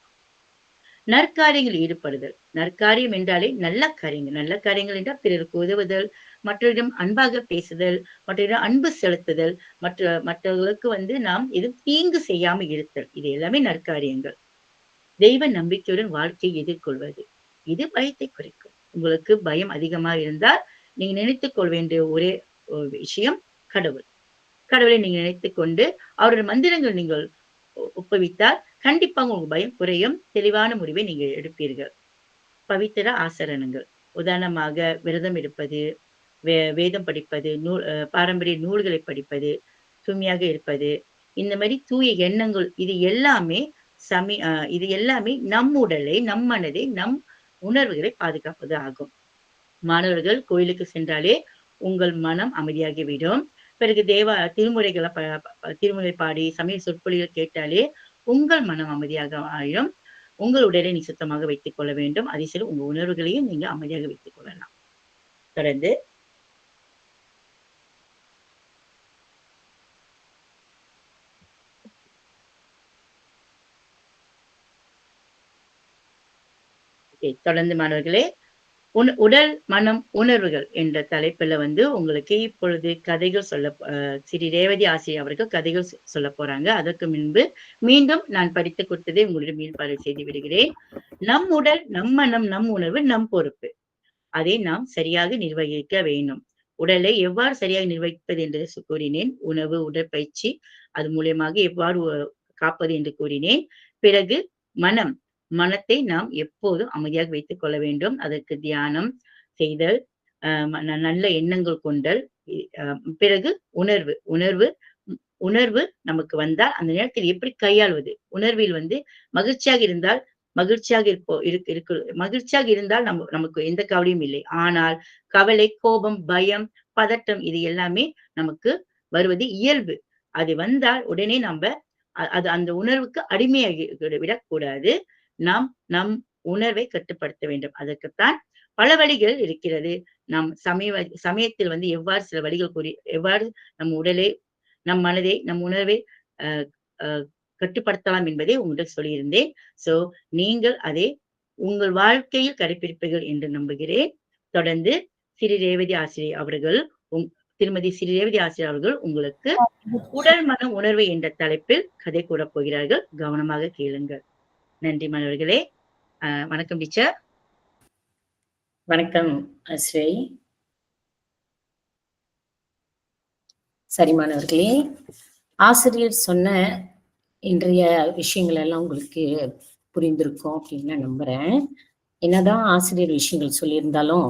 நற்காரியங்களில் ஈடுபடுதல். நற்காரியம் என்றாலே நல்ல காரியங்கள். நல்ல காரியங்கள் என்றால் பிறருக்கு உதவுதல், மற்றவரிடம் அன்பாக பேசுதல், மற்றவரிடம் அன்பு செலுத்துதல், மற்றவர்களுக்கு வந்து நாம் எதுவும் தீங்கு செய்யாமல் இருத்தல். இது எல்லாமே நற்காரியங்கள். தெய்வ நம்பிக்கையுடன் வாழ்க்கையை எதிர்கொள்வது. இது பயத்தை குறைக்கும். உங்களுக்கு பயம் அதிகமாக இருந்தால் நீங்க நினைத்துக் கொள்ள வேண்டிய ஒரே விஷயம் கடவுள். கடவுளை நீங்க நினைத்துக் கொண்டு அவருடைய மந்திரங்கள் நீங்கள் ஒப்புவித்தால் கண்டிப்பாக உங்க பயம் குறையும். தெளிவான முடிவை நீங்க எடுப்பீர்கள். பவித்திர ஆசரணங்கள். உதாரணமாக விரதம் எடுப்பது, வேதம் படிப்பது, பாரம்பரிய நூல்களை படிப்பது, தூய்மையாக இருப்பது, இந்த மாதிரி தூய எண்ணங்கள் இது எல்லாமே இது எல்லாமே நம் உடலை, நம் மனதை, நம் உணர்வுகளை பாதுகாப்பது ஆகும். மாணவர்கள் கோயிலுக்கு சென்றாலே உங்கள் மனம் அமைதியாகிவிடும். பிறகு திருமுறை பாடி சமய சொற்பொழிகள் கேட்டாலே உங்கள் மனம் அமைதியாக ஆயிடும். உங்கள் உடலை நீ சுத்தமாக வைத்துக் கொள்ள வேண்டும். அதே சரி உங்க உணர்வுகளையும் நீங்க அமைதியாக வைத்துக் கொள்ளலாம். தொடர்ந்து தொடர்ந்து மாணவர்களே, உடல், மனம், உணர்வுகள் என்ற தலைப்புல வந்து உங்களுக்கு இப்பொழுது கதைகள் ஸ்ரீ ரேவதி ஆசிரியர் அவர்கள் கதைகள் சொல்ல போறாங்க. அதற்கு முன்பு மீண்டும் நான் படித்துக் கொடுத்ததை உங்களிடம் மீள்பாடு செய்து விடுகிறேன். நம் உடல், நம் மனம், நம் உணர்வு நம் பொறுப்பு. அதை நாம் சரியாக நிர்வகிக்க வேண்டும். உடலை எவ்வாறு சரியாக நிர்வகிப்பது என்று கூறினேன். உணவு, உடற்பயிற்சி அது மூலியமாக எவ்வாறு காப்பது என்று கூறினேன். பிறகு மனத்தை நாம் எப்போதும் அமைதியாக வைத்துக் கொள்ள வேண்டும். அதற்கு தியானம் செய்தல், நல்ல எண்ணங்கள் கொண்டல், பிறகு உணர்வு நமக்கு வந்தால் அந்த நேரத்தில் எப்படி கையாள்வது. உணர்வில் வந்து மகிழ்ச்சியாக இருந்தால் மகிழ்ச்சியாக இருந்தால் நமக்கு எந்த கவலையும் இல்லை. ஆனால் கவலை, கோபம், பயம், பதட்டம் இது எல்லாமே நமக்கு வருவது இயல்பு. அது வந்தால் உடனே அது அந்த உணர்வுக்கு அடிமையாகி விடக்கூடாது. நாம் நம் உணர்வை கட்டுப்படுத்த வேண்டும். அதற்குத்தான் பல வழிகள் இருக்கிறது. நாம் சமயத்தில் வந்து எவ்வாறு சில வழிகள் கூறி எவ்வாறு நம் உடலை, நம் மனதை, நம் உணர்வை கட்டுப்படுத்தலாம் என்பதை உங்களிடம் சொல்லியிருந்தேன். சோ நீங்கள் அதை உங்கள் வாழ்க்கையில் கடைபிடிப்பீர்கள் என்று நம்புகிறேன். தொடர்ந்து திருமதி ஸ்ரீ ரேவதி ஆசிரியர் அவர்கள் உங்களுக்கு உடல் மன உணர்வு என்ற தலைப்பில் கதை கூறப் போகிறார்கள். கவனமாக கேளுங்கள். நன்றி மாணவர்களே. வணக்கம் டீச்சர். வணக்கம் ஸ்ரீ. சரி மாணவர்களே, ஆசிரியர் சொன்ன இன்றைய விஷயங்கள் எல்லாம் உங்களுக்கு புரிந்திருக்கும் அப்படின்னு நான் நம்புறேன். என்னதான் ஆசிரியர் விஷயங்கள் சொல்லியிருந்தாலும்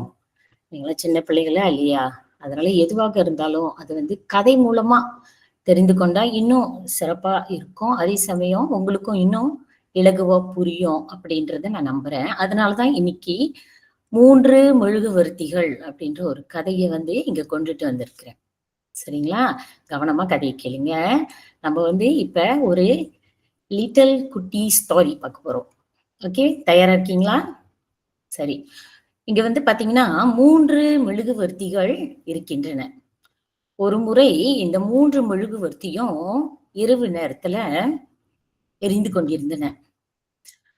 நீங்களா சின்ன பிள்ளைகளா இல்லையா, அதனால எதுவாக இருந்தாலும் அது வந்து கதை மூலமா தெரிந்து கொண்டா இன்னும் சிறப்பா இருக்கும். அதே சமயம் உங்களுக்கும் இன்னும் இலகுவா புரியும் அப்படின்றத நான் நம்புறேன். அதனாலதான் இன்னைக்கு 3 மெழுகுவர்த்திகள் அப்படின்ற ஒரு கதையை வந்து இங்க கொண்டுட்டு வந்திருக்கிறேன். சரிங்களா? கவனமா கதையை கேளுங்க. நம்ம வந்து இப்ப ஒரு லிட்டில் குட்டி ஸ்டோரி பார்க்க போறோம். ஓகே, தயாரா இருக்கீங்களா? சரி, இங்க வந்து பாத்தீங்கன்னா 3 மெழுகுவர்த்திகள் இருக்கின்றன. ஒரு முறை இந்த 3 மெழுகுவர்த்தியும் இரவு நேரத்துல எரிந்து கொண்டிருந்தன.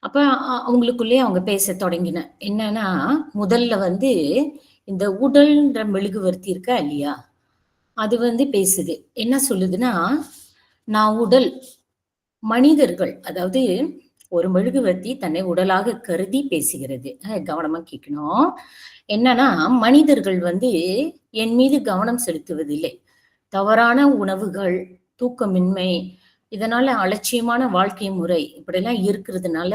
அப்ப அவங்களுக்குள்ளே அவங்க பேச தொடங்கின. என்னன்னா, முதல்ல வந்து இந்த உடல்ன்ற மெழுகுவர்த்தி இருக்கா இல்லையா, அது வந்து பேசுது. என்ன சொல்லுதுன்னா, நான் உடல். மனிதர்கள், அதாவது ஒரு மெழுகுவர்த்தி தன்னை உடலாக கருதி பேசுகிறது. கவனமா கேட்கணும். என்னன்னா, மனிதர்கள் வந்து என் மீது கவனம் செலுத்துவதில்லை. தவறான உணவுகள், தூக்கமின்மை, இதனால அலட்சியமான வாழ்க்கை முறை இப்படிலாம் இருக்கிறதுனால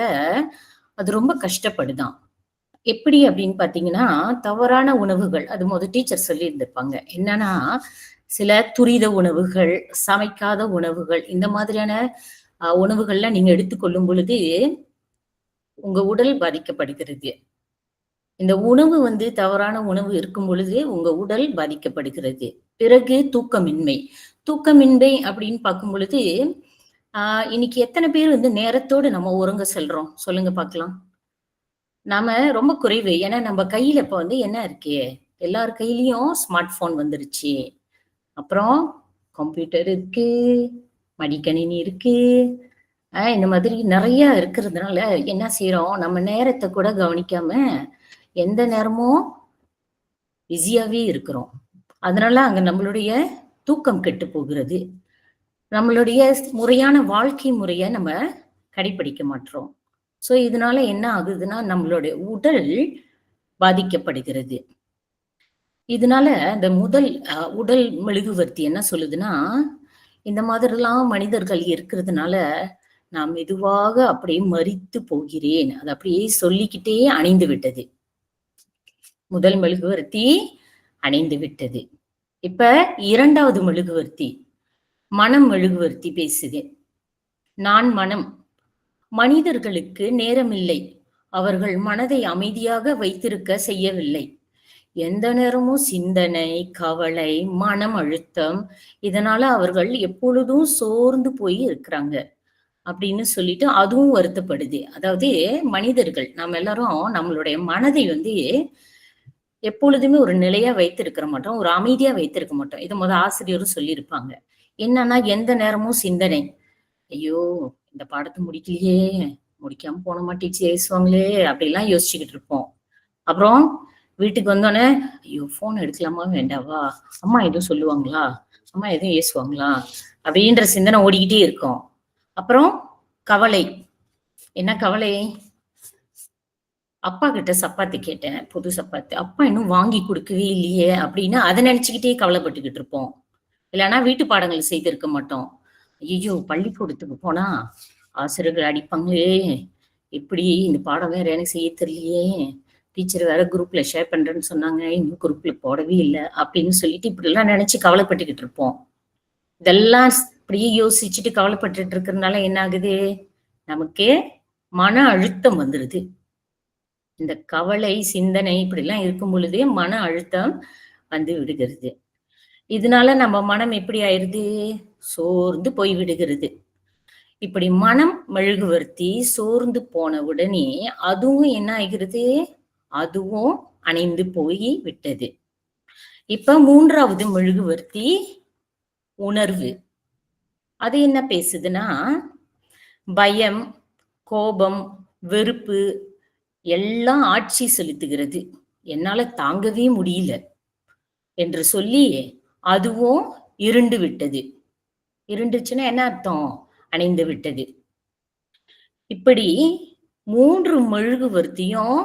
அது ரொம்ப கஷ்டப்படுதான். எப்படி அப்படின்னு பாத்தீங்கன்னா, தவறான உணவுகள் அது டீச்சர் சொல்லி இருந்திருப்பாங்க. என்னன்னா, சில துரித உணவுகள், சமைக்காத உணவுகள் இந்த மாதிரியான உணவுகள்லாம் நீங்க எடுத்துக்கொள்ளும் பொழுது உங்க உடல் பாதிக்கப்படுகிறது. இந்த உணவு தவறான உணவு இருக்கும் பொழுது உங்க உடல் பாதிக்கப்படுகிறது. பிறகு தூக்கமின்மை. தூக்கமின்மை அப்படின்னு பார்க்கும் பொழுது, இன்னைக்கு எத்தனை பேர் நேரத்தோடு நம்ம உறங்க செல்றோம்? சொல்லுங்க பார்க்கலாம். நாம ரொம்ப குறைவு. ஏன்னா நம்ம கையில இப்ப என்ன இருக்கு? எல்லார் கையிலயும் ஸ்மார்ட் போன் வந்துருச்சு. அப்புறம் கம்ப்யூட்டர் இருக்கு, மடிக்கணினி இருக்கு. இந்த மாதிரி நிறைய இருக்கிறதுனால என்ன செய்யறோம்? நம்ம நேரத்தை கூட கவனிக்காம எந்த நேரமும் பிஸியாவே இருக்கிறோம். அதனால அங்க நம்மளுடைய தூக்கம் கெட்டு போகிறது. நம்மளுடைய முறையான வாழ்க்கை முறைய நம்ம கடைபிடிக்க மாட்டோம். சோ இதனால என்ன ஆகுதுன்னா நம்மளுடைய உடல் பாதிக்கப்படுகிறது. இதனால இந்த முதல் உடல் மெழுகுவர்த்தி என்ன சொல்லுதுன்னா, இந்த மாதிரிலாம் மனிதர்கள் இருக்கிறதுனால நான் மெதுவாக அப்படியே மரித்து போகிறேன். அது அப்படியே சொல்லிக்கிட்டே அணைந்து விட்டது. முதல் மெழுகுவர்த்தி அணைந்து விட்டது. இப்ப இரண்டாவது மெழுகுவர்த்தி மனம் மெழுகுவர்த்தி பேசுது. நான் மனம். மனிதர்களுக்கு நேரமில்லை. அவர்கள் மனதை அமைதியாக வைத்திருக்க செய்யவில்லை. எந்த நேரமும் சிந்தனை, கவலை, மனம் அழுத்தம், இதனால அவர்கள் எப்பொழுதும் சோர்ந்து போய் இருக்கிறாங்க அப்படின்னு சொல்லிட்டு அதுவும் வருத்தப்படுது. அதாவது மனிதர்கள் நம்ம எல்லாரும் நம்மளுடைய மனதை எப்பொழுதுமே ஒரு நிலையா வைத்திருக்க மாட்டோம், ஒரு அமைதியா வைத்திருக்க மாட்டோம். இதை ஆசிரியரும் சொல்லியிருப்பாங்க. என்னன்னா எந்த நேரமும் சிந்தனை. ஐயோ இந்த பாடத்தை முடிக்கலையே, முடிக்காம போன மாட்டேச்சு ஏசுவாங்களே அப்படிலாம் யோசிச்சுக்கிட்டு இருப்போம். அப்புறம் வீட்டுக்கு வந்தோடனே ஐயோ போன் எடுக்கலாமா வேண்டாவா, அம்மா எதுவும் சொல்லுவாங்களா, அம்மா எதுவும் ஏசுவாங்களா அப்படின்ற சிந்தனை ஓடிக்கிட்டே இருக்கும். அப்புறம் கவலை. என்ன கவலை? அப்பா கிட்ட சப்பாத்தி கேட்டேன், புது சப்பாத்தி, அப்பா இன்னும் வாங்கி கொடுக்கவே இல்லையே அப்படின்னு அதை நினைச்சுக்கிட்டே கவலைப்பட்டுக்கிட்டு இருப்போம். இல்லைன்னா வீட்டு பாடங்கள் செய்திருக்க மாட்டோம். ஐயோ பள்ளிக்கூடத்துக்கு போனா ஆசிரியர்கள் அடிப்பாங்களே, எப்படி இந்த பாடம் வேற எனக்கு செய்ய தெரியலையே, டீச்சர் வேற குரூப்ல ஷேர் பண்றேன்னு சொன்னாங்க, இன்னும் குரூப்ல போடவே இல்லை அப்படின்னு சொல்லிட்டு இப்படி எல்லாம் நினைச்சு கவலைப்பட்டுக்கிட்டு இருப்போம். இதெல்லாம் இப்படியே யோசிச்சுட்டு கவலைப்பட்டுட்டு இருக்கிறதுனால என்ன ஆகுது? நமக்கு மன அழுத்தம் வந்துருது. இந்த கவலை, சிந்தனை இப்படி எல்லாம் இருக்கும் பொழுதே மன அழுத்தம் வந்து விடுகிறது. இதனால நம்ம மனம் எப்படி ஆயிருது? சோர்ந்து போய் விடுகிறது. இப்படி மனம் மெழுகுவர்த்தி சோர்ந்து போன உடனே அதுவும் என்ன ஆகிறது? அதுவும் அணைந்து போய் விட்டது. இப்ப மூன்றாவது மெழுகுவர்த்தி உணர்வு. அது என்ன பேசுதுன்னா, பயம், கோபம், வெறுப்பு எல்லாம் ஆட்சி செலுத்துகிறது. என்னால தாங்கவே முடியல என்று சொல்லி அதுவும் இருண்டு விட்டது. இருண்டுச்சுன்னா என்ன அர்த்தம்? அணைந்து விட்டது. இப்படி 3 மெழுகுவர்த்தியும்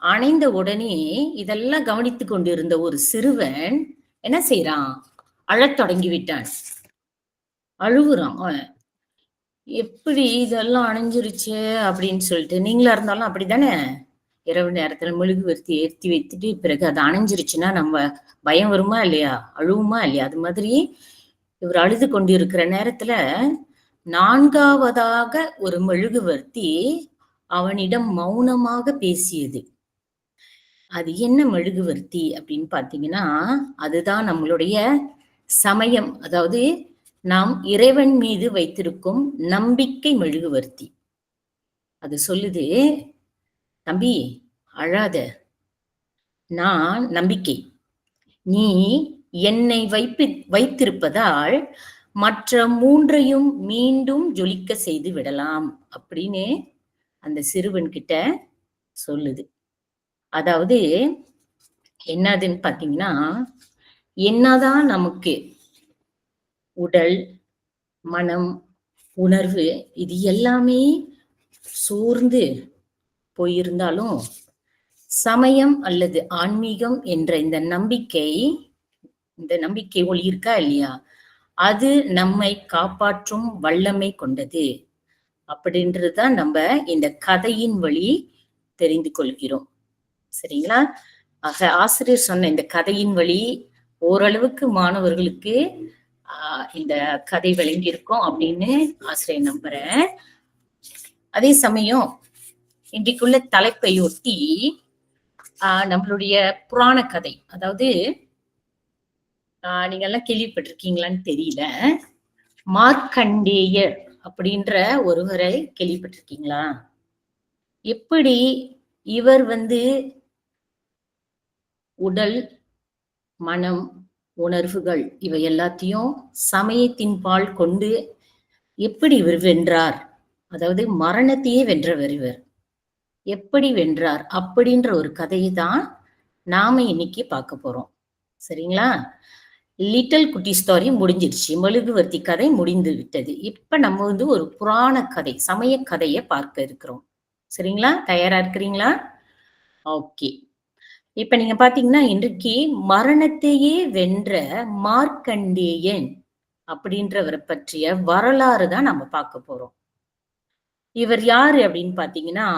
அணைந்த உடனே இதெல்லாம் கவனித்துக் கொண்டிருந்த ஒரு சிறுவன் என்ன செய்யறான்? அழத் தொடங்கி விட்டான். அழுகுறான். எப்படி இதெல்லாம் அணைஞ்சிருச்சு அப்படின்னு சொல்லிட்டு. நீங்களா இருந்தாலும் அப்படித்தானே? இரவு நேரத்துல மெழுகுவர்த்தி ஏற்றி வைத்துட்டு பிறகு அது அணைஞ்சிருச்சுன்னா நம்ம பயம் வருமா இல்லையா? அழுவுமா இல்லையா? அது மாதிரி இவர் அழுது கொண்டிருக்கிற நேரத்துல 4வதாக ஒரு மெழுகுவர்த்தி அவனிடம் மௌனமாக பேசியது. அது என்ன மெழுகுவர்த்தி அப்படின்னு பாத்தீங்கன்னா, அதுதான் நம்மளுடைய சமயம், அதாவது நாம் இறைவன் மீது வைத்திருக்கும் நம்பிக்கை மெழுகுவர்த்தி. அது சொல்லுது, தம்பி அழாத, நான் நம்பிக்கை, நீ என்னை வைத்திருப்பதால் மற்ற 3ஐயும் மீண்டும் ஜொலிக்க செய்து விடலாம் அப்படின்னு அந்த சிறுவன் கிட்ட சொல்லுது. அதாவது என்னதுன்னு பாத்தீங்கன்னா, என்னதான் நமக்கு உடல், மனம், உணர்வு இது எல்லாமே சோர்ந்து போயிருந்தாலும் சமயம் அல்லது ஆன்மீகம் என்ற இந்த நம்பிக்கை ஒளி இருக்கா இல்லையா, அது நம்மை காப்பாற்றும் வல்லமை கொண்டது அப்படின்றதுதான் நம்ம இந்த கதையின் வழி தெரிந்து கொள்கிறோம். சரிங்களா? ஆக ஆசிரியர் சொன்ன இந்த கதையின் வழி ஓரளவுக்கு மாணவர்களுக்கு இந்த கதை விளங்கியிருக்கும் அப்படின்னு ஆசிரியர் நம்புறேன். அதே சமயம் இன்றைக்குள்ள தலைப்பை ஒட்டி நம்மளுடைய புராண கதை, அதாவது நீங்க எல்லாம் கேள்விப்பட்டிருக்கீங்களான்னு தெரியல, மார்க்கண்டேயர் அப்படின்ற ஒருவரை கேள்விப்பட்டிருக்கீங்களா? எப்படி இவர் உடல், மனம், உணர்வுகள் இவை எல்லாத்தையும் சமயத்தின் பால் கொண்டு எப்படி இவர் வென்றார், அதாவது மரணத்தையே வென்றவர் இவர் எப்படி வென்றார் அப்படின்ற ஒரு கதையை தான் நாம இன்னைக்கு பார்க்க போறோம். சரிங்களா? லிட்டில் குட்டி ஸ்டோரி முடிஞ்சிருச்சு, மெழுகுவர்த்தி கதை முடிந்து விட்டது. இப்ப நம்ம ஒரு புராண கதை, சமய கதையை பார்க்க இருக்கிறோம். சரிங்களா? தயாரா இருக்கிறீங்களா? ஓகே. இப்ப நீங்க பாத்தீங்கன்னா இன்றைக்கு மரணத்தையே வென்ற மார்க்கண்டேயன் அப்படின்றவரை பற்றிய வரலாறு தான் நம்ம பார்க்க போறோம். இவர் யாரு அப்படின்னு பாத்தீங்கன்னா,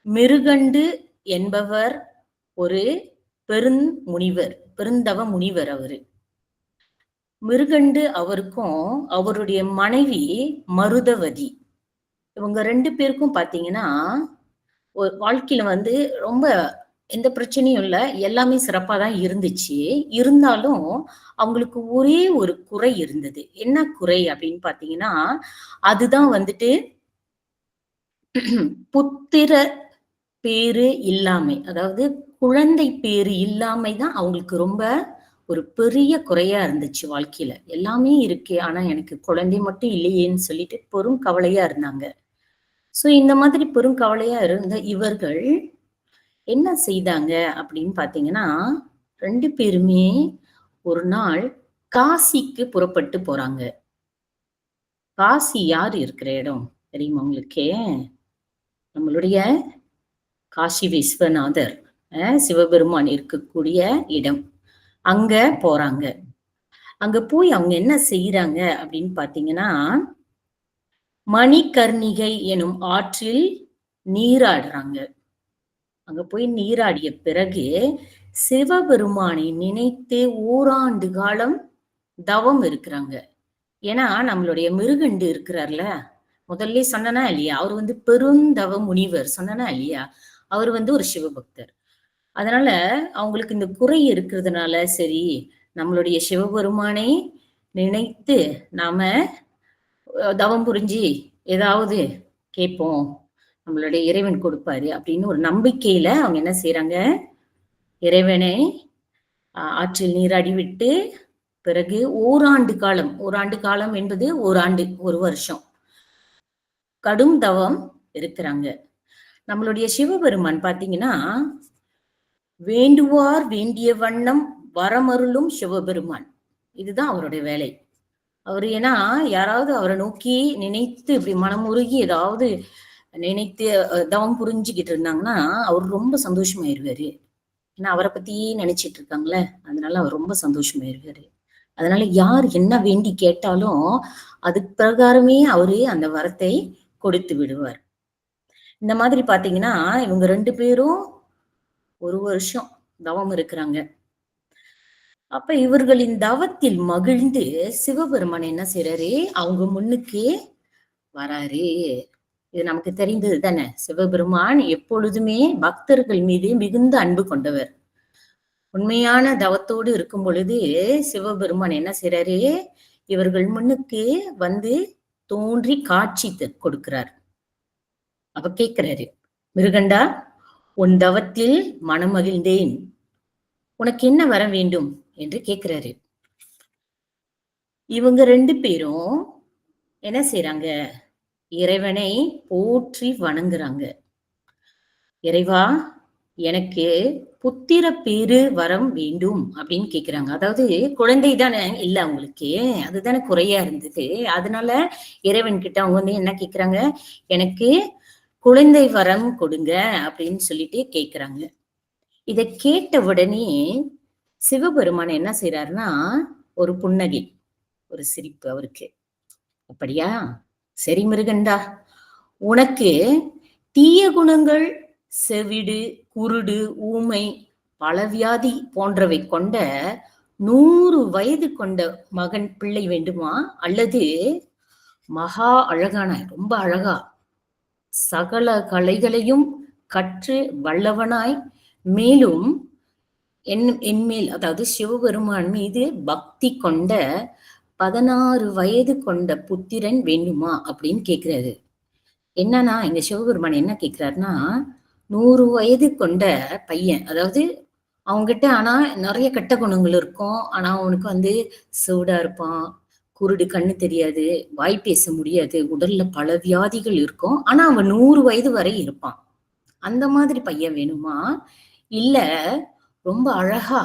மிருகண்டு என்பவர் ஒரு பெருந்துவ முனிவர். அவரு மிருகண்டு அவருக்கும் அவருடைய மனைவி மருதவதி, இவங்க 2 பேருக்கும் பாத்தீங்கன்னா வாழ்க்கையில ரொம்ப எந்த பிரச்சனையும் இல்ல, எல்லாமே சிறப்பா தான் இருந்துச்சு. இருந்தாலும் அவங்களுக்கு ஒரே ஒரு குறை இருந்தது. என்ன குறை அப்படின்னு பாத்தீங்கன்னா, அதுதான் புத்திர பேரு இல்லாமை, அதாவது குழந்தை பேரு இல்லாமை தான் அவங்களுக்கு ரொம்ப ஒரு பெரிய குறையா இருந்துச்சு வாழ்க்கையில. எல்லாமே இருக்கு, ஆனா எனக்கு குழந்தை மட்டும் இல்லையேன்னு சொல்லிட்டு பெரும் கவலையா இருந்தாங்க. சோ இந்த மாதிரி பெரும் கவலையா இருந்த இவர்கள் என்ன செய்தாங்க அப்படின்னு பாத்தீங்கன்னா, 2 பேருமே ஒரு நாள் காசிக்கு புறப்பட்டு போறாங்க. காசி யார் இருக்கிற இடம் தெரியுமா உங்களுக்கு? நம்மளுடைய காசி விஸ்வநாதர், சிவபெருமான் இருக்கக்கூடிய இடம். அங்க போறாங்க. அங்க போய் அவங்க என்ன செய்யறாங்க அப்படின்னு பாத்தீங்கன்னா, மணிகர்ணிகை எனும் ஆற்றில் நீராடுறாங்க. அங்க போய் நீராடிய பிறகு சிவபெருமானை நினைத்து ஓராண்டு காலம் தவம் இருக்கிறாங்க. ஏன்னா நம்மளுடைய மிருகண்டு இருக்கிறார்ல, முதல்ல சொன்னனா இல்லையா, அவர் பெருந்தவ முனிவர் சொன்னனா இல்லையா, அவர் ஒரு சிவபக்தர். அதனால அவங்களுக்கு இந்த குறை இருக்கிறதுனால சரி, நம்மளுடைய சிவபெருமானை நினைத்து நாம தவம் புரிஞ்சு ஏதாவது கேட்போம், நம்மளுடைய இறைவன் கொடுப்பாரு அப்படின்னு ஒரு நம்பிக்கையில அவங்க என்ன செய்யறாங்க, இறைவனை ஆற்றில் நீராடி விட்டு பிறகு ஓராண்டு காலம் என்பது ஓராண்டு, ஒரு வருஷம் கடும் தவம் இருக்கிறாங்க. நம்மளுடைய சிவபெருமான் பாத்தீங்கன்னா, வேண்டுவார் வேண்டிய வண்ணம் வரமருளும் சிவபெருமான், இதுதான் அவருடைய வேலை. அவரு ஏன்னா யாராவது அவரை நோக்கி நினைத்து இப்படி மனமுருகி ஏதாவது நினைத்து தவம் புரிஞ்சுக்கிட்டு இருந்தாங்கன்னா அவர் ரொம்ப சந்தோஷமாயிருவாரு. ஏன்னா அவரை பத்தியே நினைச்சிட்டு இருக்காங்களே, அதனால அவர் ரொம்ப சந்தோஷமாயிருவாரு. அதனால யார் என்ன வேண்டி கேட்டாலும் அது பிரகாரமே அவரு அந்த வரத்தை கொடுத்து விடுவார். இந்த மாதிரி பாத்தீங்கன்னா இவங்க 2 பேரும் ஒரு வருஷம் தவம் இருக்கிறாங்க. அப்ப இவர்களின் தவத்தில் மகிழ்ந்து சிவபெருமான் என்ன செய்யறாரு, அவங்க முன்னுக்கு வராரு. இது நமக்கு தெரிந்தது தானே. சிவபெருமான் எப்பொழுதுமே பக்தர்கள் மீது மிகுந்த அன்பு கொண்டவர். உண்மையான தவத்தோடு இருக்கும் பொழுது சிவபெருமான் என்ன செய்யறாரு, இவர்கள் முன்னுக்கு தோன்றி காட்சி கொடுக்கிறார். அப்ப கேட்கிறாரு, மிருகண்டா, உன் தவத்தில் மனமகிழ்ந்தேன், உனக்கு என்ன வர வேண்டும் என்று கேட்கிறாரு. இவங்க 2 பேரும் என்ன செய்யறாங்க, இறைவனை போற்றி வணங்குறாங்க. இறைவா, எனக்கு புத்திர பேரு வரம் வேண்டும் அப்படின்னு கேக்குறாங்க. அதாவது குழந்தை தானே இல்ல அவங்களுக்கு, அதுதானே குறையா இருந்தது. அதனால இறைவன் கிட்ட அவங்க என்ன கேக்குறாங்க, எனக்கு குழந்தை வரம் கொடுங்க அப்படின்னு சொல்லிட்டு கேக்குறாங்க. இத கேட்ட உடனே சிவபெருமான் என்ன செய்யறாருன்னா, ஒரு புன்னகை, ஒரு சிரிப்பு அவருக்கு. அப்படியா, சரி மிருகண்டா, உனக்கு தீய குணங்கள், செவிடு, குருடு, ஊமை, பலவியாதி போன்றவை கொண்ட 100 வயது கொண்ட மகன் பிள்ளை வேண்டுமா? அல்லது மகா அழகான, ரொம்ப அழகா, சகல கலைகளையும் கற்று வல்லவனாய், மேலும் என்மேல், அதாவது சிவபெருமான் மீது பக்தி கொண்ட 16 வயது கொண்ட புத்திரன் வேண்டுமா அப்படின்னு கேட்கிறாரு. என்னன்னா, இங்க சிவபெருமான் என்ன கேட்கிறாருன்னா, 100 வயது கொண்ட பையன், அதாவது அவங்ககிட்ட ஆனா நிறைய கெட்ட குணங்கள் இருக்கும். ஆனா அவனுக்கு வந்து சூடா இருப்பான், குருடு, கண்ணு தெரியாது, வாய் பேச முடியாது, உடல்ல பல வியாதிகள் இருக்கும். ஆனா அவன் 100 வயது வரை இருப்பான். அந்த மாதிரி பையன் வேணுமா? இல்ல ரொம்ப அழகா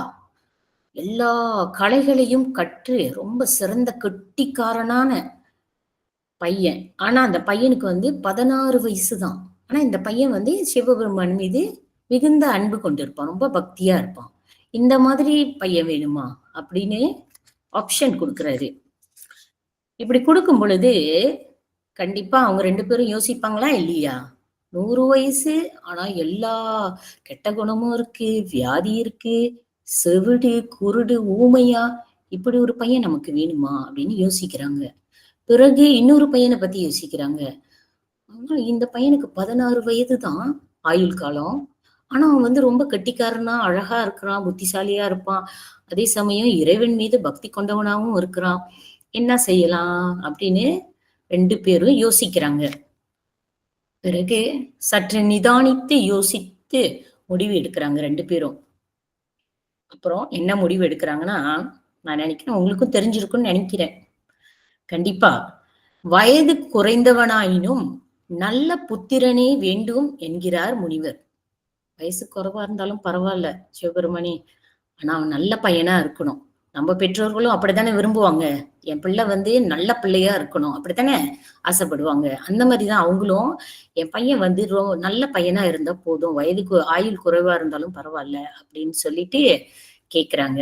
எல்லா கலைகளையும் கற்று ரொம்ப சிறந்த கெட்டிக்காரனான பையன், ஆனா அந்த பையனுக்கு வந்து 16 வயசுதான். ஆனா இந்த பையன் வந்து சிவபெருமான் மீது மிகுந்த அன்பு கொண்டிருப்பான், ரொம்ப பக்தியா இருப்பான். இந்த மாதிரி பையன் வேணுமா அப்படின்னு ஆப்ஷன் கொடுக்குறாரு. இப்படி கொடுக்கும் பொழுது கண்டிப்பா அவங்க 2 பேரும் யோசிப்பாங்களா இல்லையா? 100 வயசு, ஆனா எல்லா கெட்ட குணமும் இருக்கு, வியாதி இருக்கு, செவிடு, குருடு, ஊமையா, இப்படி ஒரு பையன் நமக்கு வேணுமா அப்படின்னு யோசிக்கிறாங்க. பிறகு இன்னொரு பையனை பத்தி யோசிக்கிறாங்க. இந்த பையனுக்கு 16 வயது தான் ஆயுள் காலம். ஆனா அவன் வந்து ரொம்ப கெட்டிக்காரனா, அழகா இருக்கிறான், புத்திசாலியா இருப்பான். அதே சமயம் இறைவன் மீது பக்தி கொண்டவனாவும் இருக்கிறான். என்ன செய்யலாம் அப்படின்னு 2 பேரும் யோசிக்கிறாங்க. பிறகு சற்று நிதானித்து யோசித்து முடிவு எடுக்கிறாங்க 2 பேரும். அப்புறம் என்ன முடிவு எடுக்கிறாங்கன்னா, நான் நினைக்கிறேன் உங்களுக்கும் தெரிஞ்சிருக்கும்னு நினைக்கிறேன். கண்டிப்பா. வயது குறைந்தவனாயினும் நல்ல புத்திரனே வேண்டும் என்கிறார் முனிவர். வயசு குறைவா இருந்தாலும் பரவாயில்ல சிவபெருமானே, ஆனா அவன் நல்ல பையனா இருக்கணும். நம்ம பெற்றோர்களும் அப்படித்தானே விரும்புவாங்க. என் பிள்ளை வந்து நல்ல பிள்ளையா இருக்கணும், அப்படித்தானே ஆசைப்படுவாங்க. அந்த மாதிரிதான் அவங்களும், என் பையன் வந்து நல்ல பையனா இருந்தா போதும், வயதுக்கு ஆயுள் குறைவா இருந்தாலும் பரவாயில்ல அப்படின்னு சொல்லிட்டு கேக்குறாங்க.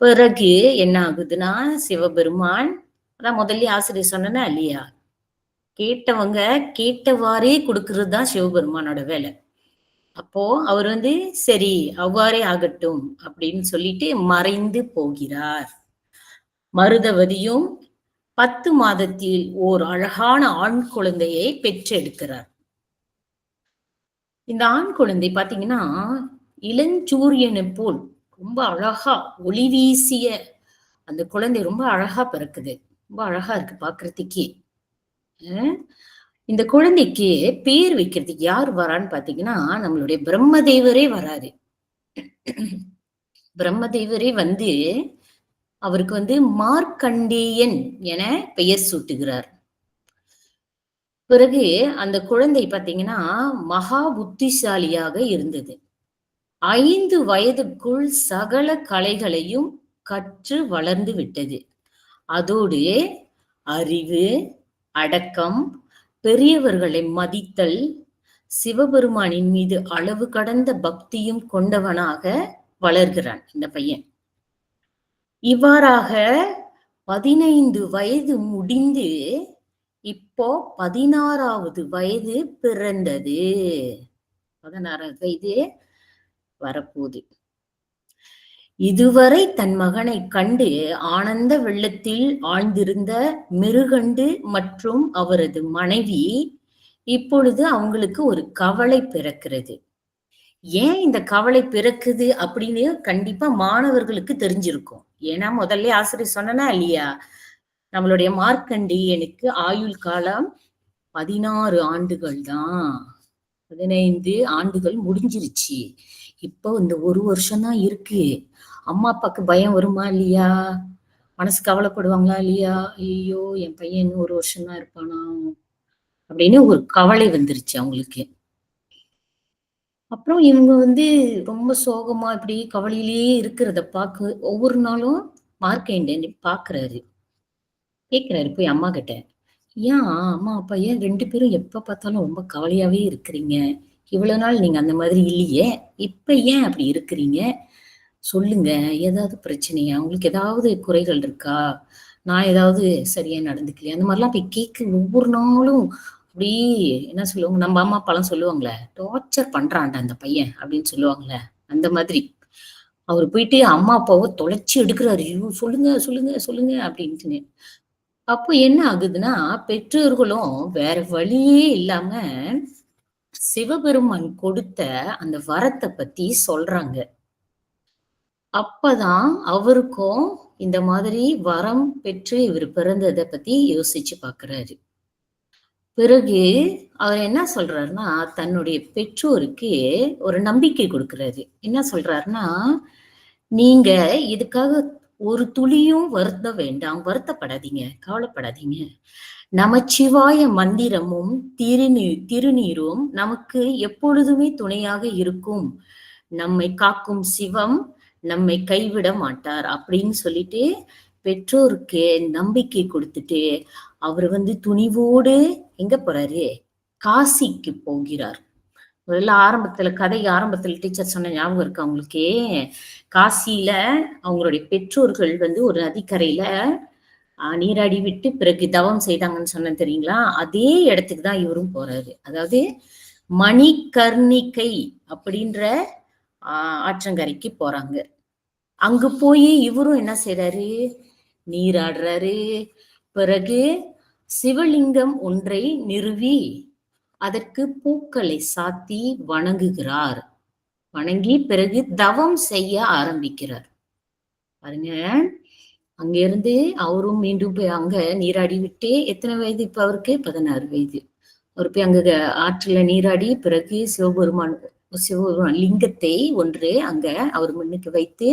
பிறகு என்ன ஆகுதுன்னா, சிவபெருமான், அதான் முதல்ல ஆசிரியர் சொன்னா இல்லையா, கேட்டவங்க கேட்டவாறே கொடுக்கறது தான் சிவபெருமானோட வேலை. அப்போ அவர் வந்து சரி அவ்வாறே ஆகட்டும் அப்படின்னு சொல்லிட்டு மறைந்து போகிறார். மருதவதியும் 10 மாதத்தில் ஓர் அழகான ஆண் குழந்தையை பெற்றெடுக்கிறார். இந்த ஆண் குழந்தை பாத்தீங்கன்னா இளஞ்சூரியனை போல் ரொம்ப அழகா ஒளி வீசிய அந்த குழந்தை ரொம்ப அழகா பிறக்குது. ரொம்ப அழகா இருக்கு பாக்குறதுக்கே. இந்த குழந்தைக்கு பேர் வைக்கிறதுக்கு யார் வரான்னு பாத்தீங்கன்னா, நம்மளுடைய பிரம்மதேவரே வராரு. பிரம்மதேவரே வந்து அவருக்கு வந்து மார்க்கண்டேயன் என பெயர் சூட்டுகிறார். பிறகு அந்த குழந்தை பாத்தீங்கன்னா மகா புத்திசாலியாக இருந்தது. 5 வயதுக்குள் சகல கலைகளையும் கற்று வளர்ந்து விட்டது. அதோடு அறிவு, அடக்கம், பெரியவர்களை மதித்தல், சிவபெருமானின் மீது அளவு கடந்த பக்தியும் கொண்டவனாக வளர்கிறான் இந்த பையன். இவ்வாறாக 15 வயது முடிந்து இப்போ 16வது வயது பிறந்தது. 16வது வயது வரப்போகுது. இதுவரை தன் மகனை கண்டு ஆனந்த வெள்ளத்தில் ஆழ்ந்திருந்த மிருகண்டு மற்றும் அவரது மனைவி இப்பொழுது அவங்களுக்கு ஒரு கவலை பிறக்கிறது. ஏன் இந்த கவலை பிறக்குது அப்படின்னு கண்டிப்பா மாணவர்களுக்கு தெரிஞ்சிருக்கும். ஏன்னா முதல்ல ஆசிரியர் சொன்னா இல்லையா, நம்மளுடைய மார்க்கண்டேயனுக்கு ஆயுள் காலம் 16 ஆண்டுகள் தான். 15 ஆண்டுகள் முடிஞ்சிருச்சு. இப்போ இந்த 1 வருஷம் தான் இருக்கு. அம்மா அப்பாக்கு பயம் வருமா இல்லையா? மனசு கவலைப்படுவாங்களா இல்லையா? ஐயோ என் பையன் இன்னும் 1 வருஷம் தான் இருப்பானா அப்படின்னு ஒரு கவலை வந்துருச்சு அவங்களுக்கு. அப்புறம் இவங்க வந்து ரொம்ப சோகமா இப்படி கவலையிலேயே இருக்கிறத ஒவ்வொரு நாளும் மார்க்கண்டேயன் பாக்குறாரு. கேக்குறாரு போய் அம்மா கிட்ட, ஏன் அம்மா அப்பா ஏன் 2 பேரும் எப்ப பார்த்தாலும் ரொம்ப கவலையாவே இருக்கிறீங்க? இவ்வளவு நாள் நீங்க அந்த மாதிரி இல்லையே, இப்ப ஏன் அப்படி இருக்கிறீங்க? சொல்லுங்க, ஏதாவது பிரச்சனையா? உங்களுக்கு ஏதாவது குறைகள் இருக்கா? நான் ஏதாவது சரியா நடந்துக்கலையா? அந்த மாதிரிலாம் போய் கேட்க ஒவ்வொரு நாளும் அப்படி என்ன சொல்லுவாங்க, நம்ம அம்மா அப்பாலாம் சொல்லுவாங்களே, டார்ச்சர் பண்றான்டா அந்த பையன் அப்படின்னு சொல்லுவாங்களே, அந்த மாதிரி. அவரு போயிட்டு அம்மா அப்பாவை தொலைச்சு எடுக்கிறாரு. ஐயோ சொல்லுங்க சொல்லுங்க சொல்லுங்க அப்படின்ட்டுன்னு. அப்போ என்ன ஆகுதுன்னா, பெற்றோர்களும் வேற வழியே இல்லாம சிவபெருமான் கொடுத்த அந்த வரத்தை பத்தி சொல்றாங்க. அப்பதான் அவருக்கும் இந்த மாதிரி வரம் பெற்று இவர் பிறந்ததை பத்தி யோசிச்சு பாக்குறாரு. பிறகு அவர் என்ன சொல்றாருன்னா, தன்னுடைய பெற்றோருக்கு ஒரு நம்பிக்கை கொடுக்கிறாரு. என்ன சொல்றாருன்னா, நீங்க இதுக்காக ஒரு துளியும் வருத்த வேண்டாம், வருத்தப்படாதீங்க, கவலைப்படாதீங்க. நமச்சிவாய மந்திரமும் திருநீரும் நமக்கு எப்பொழுதுமே துணையாக இருக்கும். நம்மை காக்கும் சிவம் நம்மை கைவிட மாட்டார் அப்படின்னு சொல்லிட்டு பெற்றோருக்கு நம்பிக்கை கொடுத்துட்டு அவர் துணிவோடு எங்க போறாரு, காசிக்கு போகிறார். முதல்ல கதை ஆரம்பத்துல டீச்சர் சொன்ன ஞாபகம் இருக்கு அவங்களுக்கு. காசியில அவங்களுடைய பெற்றோர்கள் ஒரு நதிக்கரையில நீராடி விட்டு பிறகு தவம் செய்தாங்கன்னு சொன்ன தெரியுங்களா, அதே இடத்துக்கு தான் இவரும் போறாரு. அதாவது மணிகர்ணிகை அப்படின்ற ஆற்றங்கரைக்கு போறாங்க. அங்கு போய் இவரும் என்ன செய்யறாரு, நீராடுறாரு. பிறகு சிவலிங்கம் ஒன்றை நிறுவி அதற்கு பூக்களை சாத்தி வணங்குகிறார். வணங்கி பிறகு தவம் செய்ய ஆரம்பிக்கிறார். பாருங்க, அங்கிருந்து அவரும் மீண்டும் போய் அங்க நீராடி விட்டு, எத்தனை வயது இப்ப அவருக்கு? 16 வயது. அவர் போய் அங்க ஆற்றுல நீராடி பிறகு சிவபெருமான் லிங்கத்தை ஒன்று அங்க அவர் முன்னுக்கு வைத்து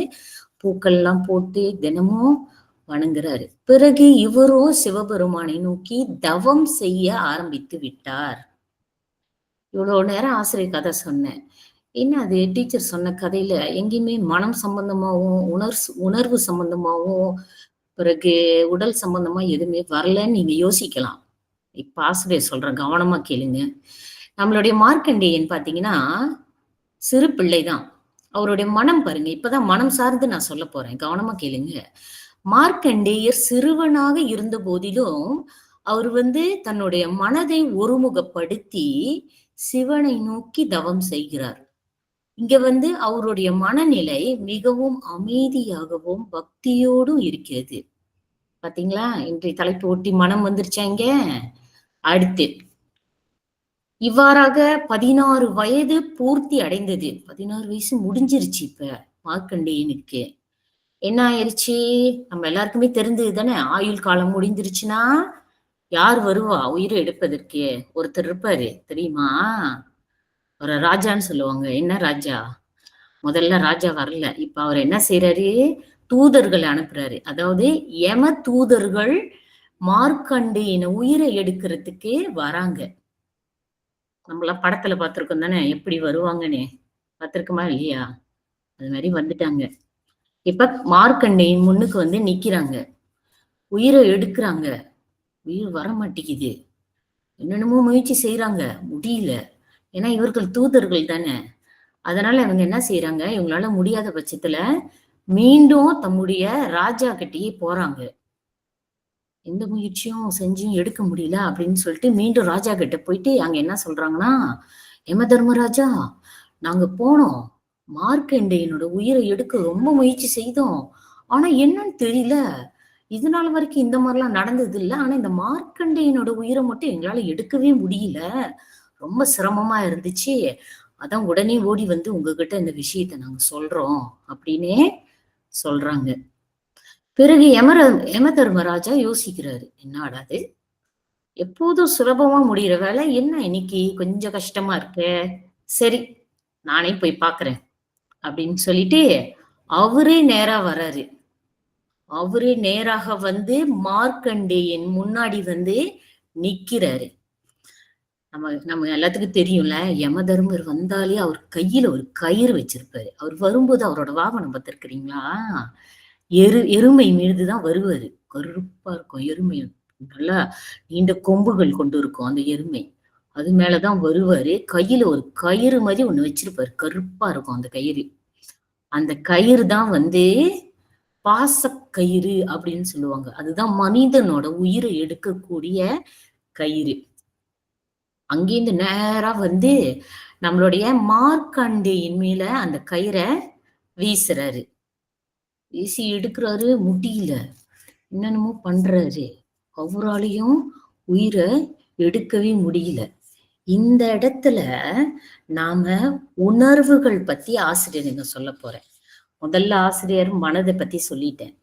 பூக்கள் எல்லாம் போட்டு தினமும் வணங்குறாரு. பிறகு இவரும் சிவபெருமானை நோக்கி தவம் செய்ய ஆரம்பித்து விட்டார். இவ்வளவு நேரம் ஆசிரியர் கதை சொன்னேன். என்ன அது டீச்சர் சொன்ன கதையில எங்கேயுமே மனம் சம்பந்தமாவும் உணர்வு சம்பந்தமாவும் பிறகு உடல் சம்பந்தமா எதுவுமே வரலன்னு நீங்க யோசிக்கலாம். இப்ப ஆசிரியர் சொல்றேன், கவனமா கேளுங்க. நம்மளுடைய மார்க்கண்டேயன் பாத்தீங்கன்னா சிறு பிள்ளைதான். அவருடைய மனம் பாருங்க, இப்பதான் மனம் சார்ந்து நான் சொல்ல போறேன், கவனமா கேளுங்க. மார்க்கண்டேயர் சிறுவனாக இருந்த போதிலும் அவர் தன்னுடைய மனதை ஒருமுகப்படுத்தி சிவனை நோக்கி தவம் செய்கிறார். இங்க அவருடைய மனநிலை மிகவும் அமைதியாகவும் பக்தியோடும் இருக்கிறது. பாத்தீங்களா, இன்றைய தலைப்பு ஒட்டி மனம் வந்துருச்சா இங்க. அடுத்து இவ்வாறாக 16 வயது பூர்த்தி அடைந்தது. 16 வயசு முடிஞ்சிருச்சு. இப்ப மார்க்கண்டேயனுக்கு என்ன ஆயிருச்சு, நம்ம எல்லாருக்குமே தெரிஞ்சது தானே. ஆயுள் காலம் முடிஞ்சிருச்சுன்னா யார் வருவா உயிரை எடுப்பதற்கு? ஒருத்தர் இருப்பாரு தெரியுமா, ஒரு ராஜான்னு சொல்லுவாங்க. என்ன ராஜா? முதல்ல ராஜா வரல, இப்ப அவர் என்ன செய்யறாரு, தூதர்கள் அனுப்புறாரு. அதாவது யம தூதர்கள் மார்க்கண்டேயன் உயிரை எடுக்கிறதுக்கு வராங்க. நம்மளாம் படத்துல பார்த்திருக்கோம் தானே, எப்படி வருவாங்கன்னு. பார்த்திருக்குமா இல்லையா? அது மாதிரி வந்துட்டாங்க. இப்ப மார்க்கண்டேயன் முன்னுக்கு நிக்கிறாங்க, உயிரை எடுக்கிறாங்க. உயிர் வர மாட்டேங்குது. என்னென்னமோ முயற்சி செய்யறாங்க, முடியல. ஏன்னா இவர்கள் தூதர்கள் தானே. அதனால இவங்க என்ன செய்யறாங்க, இவங்களால முடியாத பட்சத்துல மீண்டும் தம்முடைய ராஜா கிட்டயே போறாங்க. எந்த முயற்சியும் செஞ்சும் எடுக்க முடியல அப்படின்னு சொல்லிட்டு மீண்டும் ராஜா கிட்ட போயிட்டு அங்க என்ன சொல்றாங்கன்னா, யம தர்மராஜா, நாங்க போனோம், மார்க்கண்டேயனோட உயிரை எடுக்க ரொம்ப முயற்சி செய்தோம். ஆனா என்னன்னு தெரியல, இது நாள் வரைக்கும் இந்த மாதிரிலாம் நடந்தது இல்லை. ஆனா இந்த மார்க்கண்டேயனோட உயிரை மட்டும் எங்களால எடுக்கவே முடியல, ரொம்ப சிரமமா இருந்துச்சு. அதான் உடனே ஓடி உங்ககிட்ட இந்த விஷயத்த நாங்க சொல்றோம் அப்படின்னே சொல்றாங்க. பிறகு யம தர்மராஜா யோசிக்கிறாரு, என்னடாது எப்போதும் சுலபமா முடிகிற வேலை என்ன இன்னைக்கு கொஞ்சம் கஷ்டமா இருக்கு, சரி நானே போய் பாக்குறேன் அப்படின்னு சொல்லிட்டு அவரே நேரா வர்றாரு. அவரே நேராக மார்க்கண்டேயன் முன்னாடி நிக்கிறாரு. நம்ம எல்லாத்துக்கும் தெரியும்ல, யம தர்மர் வந்தாலே அவர் கையில ஒரு கயிறு வச்சிருப்பாரு. அவர் வரும்போது அவரோட வாகனம் பார்த்திருக்கிறீங்களா, எருமை மீதுதான் வருவாரு. கருப்பா இருக்கும் எருமை, நல்லா நீண்ட கொம்புகள் கொண்டு இருக்கும் அந்த எருமை. அது மேலதான் வருவாரு. கையில ஒரு கயிறு மாதிரி ஒண்ணு வச்சிருப்பாரு, கருப்பா இருக்கும் அந்த கயிறு. அந்த கயிறு தான் பாசக்கயிறு அப்படின்னு சொல்லுவாங்க. அதுதான் மனிதனோட உயிரை எடுக்கக்கூடிய கயிறு. அங்கேருந்து நேரா வந்து நம்மளுடைய மார்க்கண்டேயின் மேல அந்த கயிறை வீசுறாரு. வீசி எடுக்கிறாரு, முடியல. என்னென்னமோ பண்றாரு. அவராலையும் உயிரை எடுக்கவே முடியல. இந்த இடத்துல நாம உணர்வுகள் பத்தி ஆசிரியர் இங்க சொல்ல போறேன். முதல்ல ஆசிரியர் மனதை பத்தி சொல்லிட்டேன்.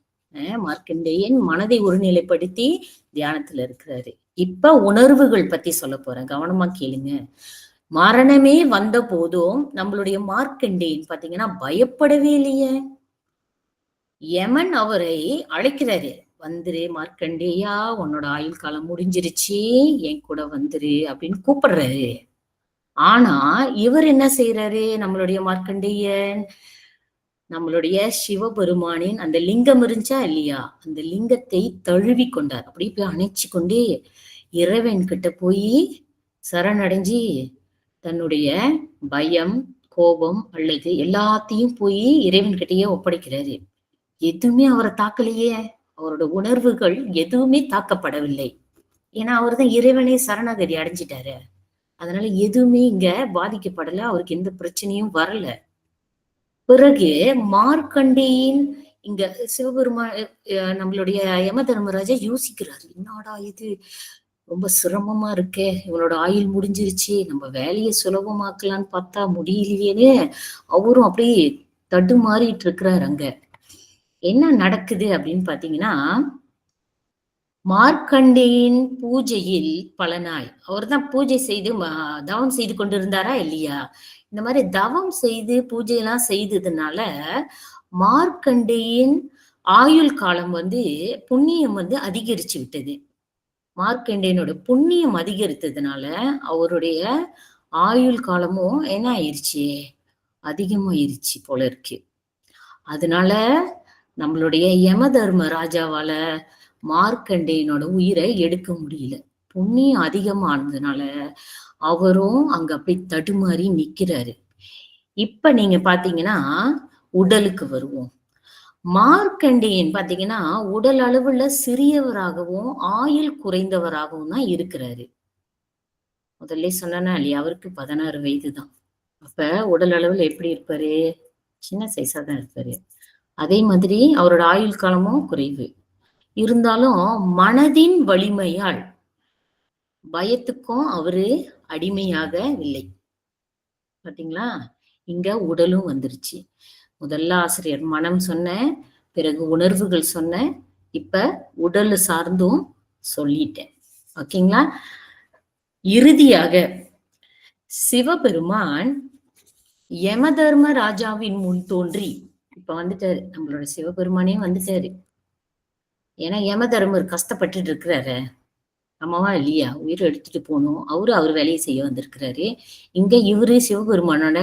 மார்க்கண்டேயன் மனதை ஒருநிலைப்படுத்தி தியானத்துல இருக்கிறாரு. இப்ப உணர்வுகள் பத்தி சொல்ல போறேன், கவனமா கேளுங்க. மரணமே வந்த போதும் நம்மளுடைய மார்க்கண்டேயன் பாத்தீங்கன்னா பயப்படவே இல்லையே. யமன் அவரை அழைக்கிறாரு, வந்துரு மார்க்கண்டேயா, உன்னோட ஆயுள் காலம் முடிஞ்சிருச்சு, என் கூட வந்துரு அப்படின்னு கூப்பிடுறாரு. ஆனா இவர் என்ன செய்யறாரு, நம்மளுடைய மார்க்கண்டேயன் நம்மளுடைய சிவபெருமானின் அந்த லிங்கம் இருந்துச்சா இல்லையா, அந்த லிங்கத்தை தழுவி கொண்டார். அப்படி போய் அணைச்சு கொண்டே இறைவன் கிட்ட போய் சரணடைஞ்சி தன்னுடைய பயம், கோபம் அல்லது எல்லாத்தையும் போய் இறைவன் கிட்டயே ஒப்படைக்கிறாரு. எதுவுமே அவரை தாக்கலையே. அவரோட உணர்வுகள் எதுவுமே தாக்கப்படவில்லை. ஏன்னா அவர் தான் இறைவனே சரணாகதி அடைஞ்சிட்டாரு. அதனால எதுவுமே இங்க பாதிக்கப்படல, அவருக்கு எந்த பிரச்சனையும் வரல. பிறகு மார்க்கண்டேயின் இங்க சிவபெருமான் நம்மளுடைய யம தர்மராஜா யோசிக்கிறாரு, என்னடா இது ரொம்ப சிரமமா இருக்கே, இவனோட ஆயுள் முடிஞ்சிருச்சு, நம்ம வேலையை சுலபமாக்கலான்னு பார்த்தா முடியலையேன்னு அவரும் அப்படியே தடுமாறிட்டு இருக்கிறாரு. அங்க என்ன நடக்குது அப்படின்னு பாத்தீங்கன்னா, மார்க்கண்டேயின் பூஜையில் பலனாய் அவர் தான் பூஜை செய்து தவம் செய்து கொண்டிருந்தாரா இல்லையா, இந்த மாதிரி தவம் செய்து பூஜையெல்லாம் செய்ததுனால மார்க்கண்டேயின் ஆயுள் காலம் வந்து புண்ணியம் வந்து அதிகரிச்சு விட்டது. மார்க்கண்டேயனோட புண்ணியம் அதிகரித்ததுனால அவருடைய ஆயுள் காலமும் என்ன ஆயிருச்சு, அதிகமாயிருச்சு போல இருக்கு. அதனால நம்மளுடைய யம தர்ம ராஜாவால மார்க்கண்டேயனோட உயிரை எடுக்க முடியல. புண்ணியம் அதிகமானதுனால அவரும் அங்க அப்படி தடுமாறி நிக்கிறாரு. இப்ப நீங்க பாத்தீங்கன்னா உடலுக்கு வருவோம். மார்க்கண்டேயன் பாத்தீங்கன்னா உடல் அளவுல சிறியவராகவும் ஆயுள் குறைந்தவராகவும் தான் இருக்கிறாரு. முதல்ல சொன்னா இல்லையா, அவருக்கு 16 வயது தான். அப்ப உடல் அளவுல எப்படி இருப்பாரு, சின்ன சைஸா தான் இருப்பாரு. அதே மாதிரி அவரோட ஆயுள் காலமும் குறைவு. இருந்தாலும் மனதின் வலிமையால் பயத்துக்கும் அவரு அடிமையாக இல்லை. பாத்தீங்களா, இங்க உடலும் வந்துருச்சு. முதல்ல ஆசிரியர் மனம் சொன்ன, பிறகு உணர்வுகள் சொன்ன, இப்ப உடல் சார்ந்தும் சொல்லிட்டேன். ஓகேங்களா. இறுதியாக சிவபெருமான் யம தர்ம ராஜாவின் முன் தோன்றி இப்ப வந்துட்டாரு, நம்மளோட சிவபெருமானே வந்துட்டாரு. ஏன்னா யம தர்மர் கஷ்டப்பட்டுட்டு இருக்கிறாரு, ஆமாவா இல்லையா, உயிரை எடுத்துட்டு போகணும், அவர் வேலையை செய்ய வந்திருக்கிறாரு. இங்க இவரு சிவபெருமானோட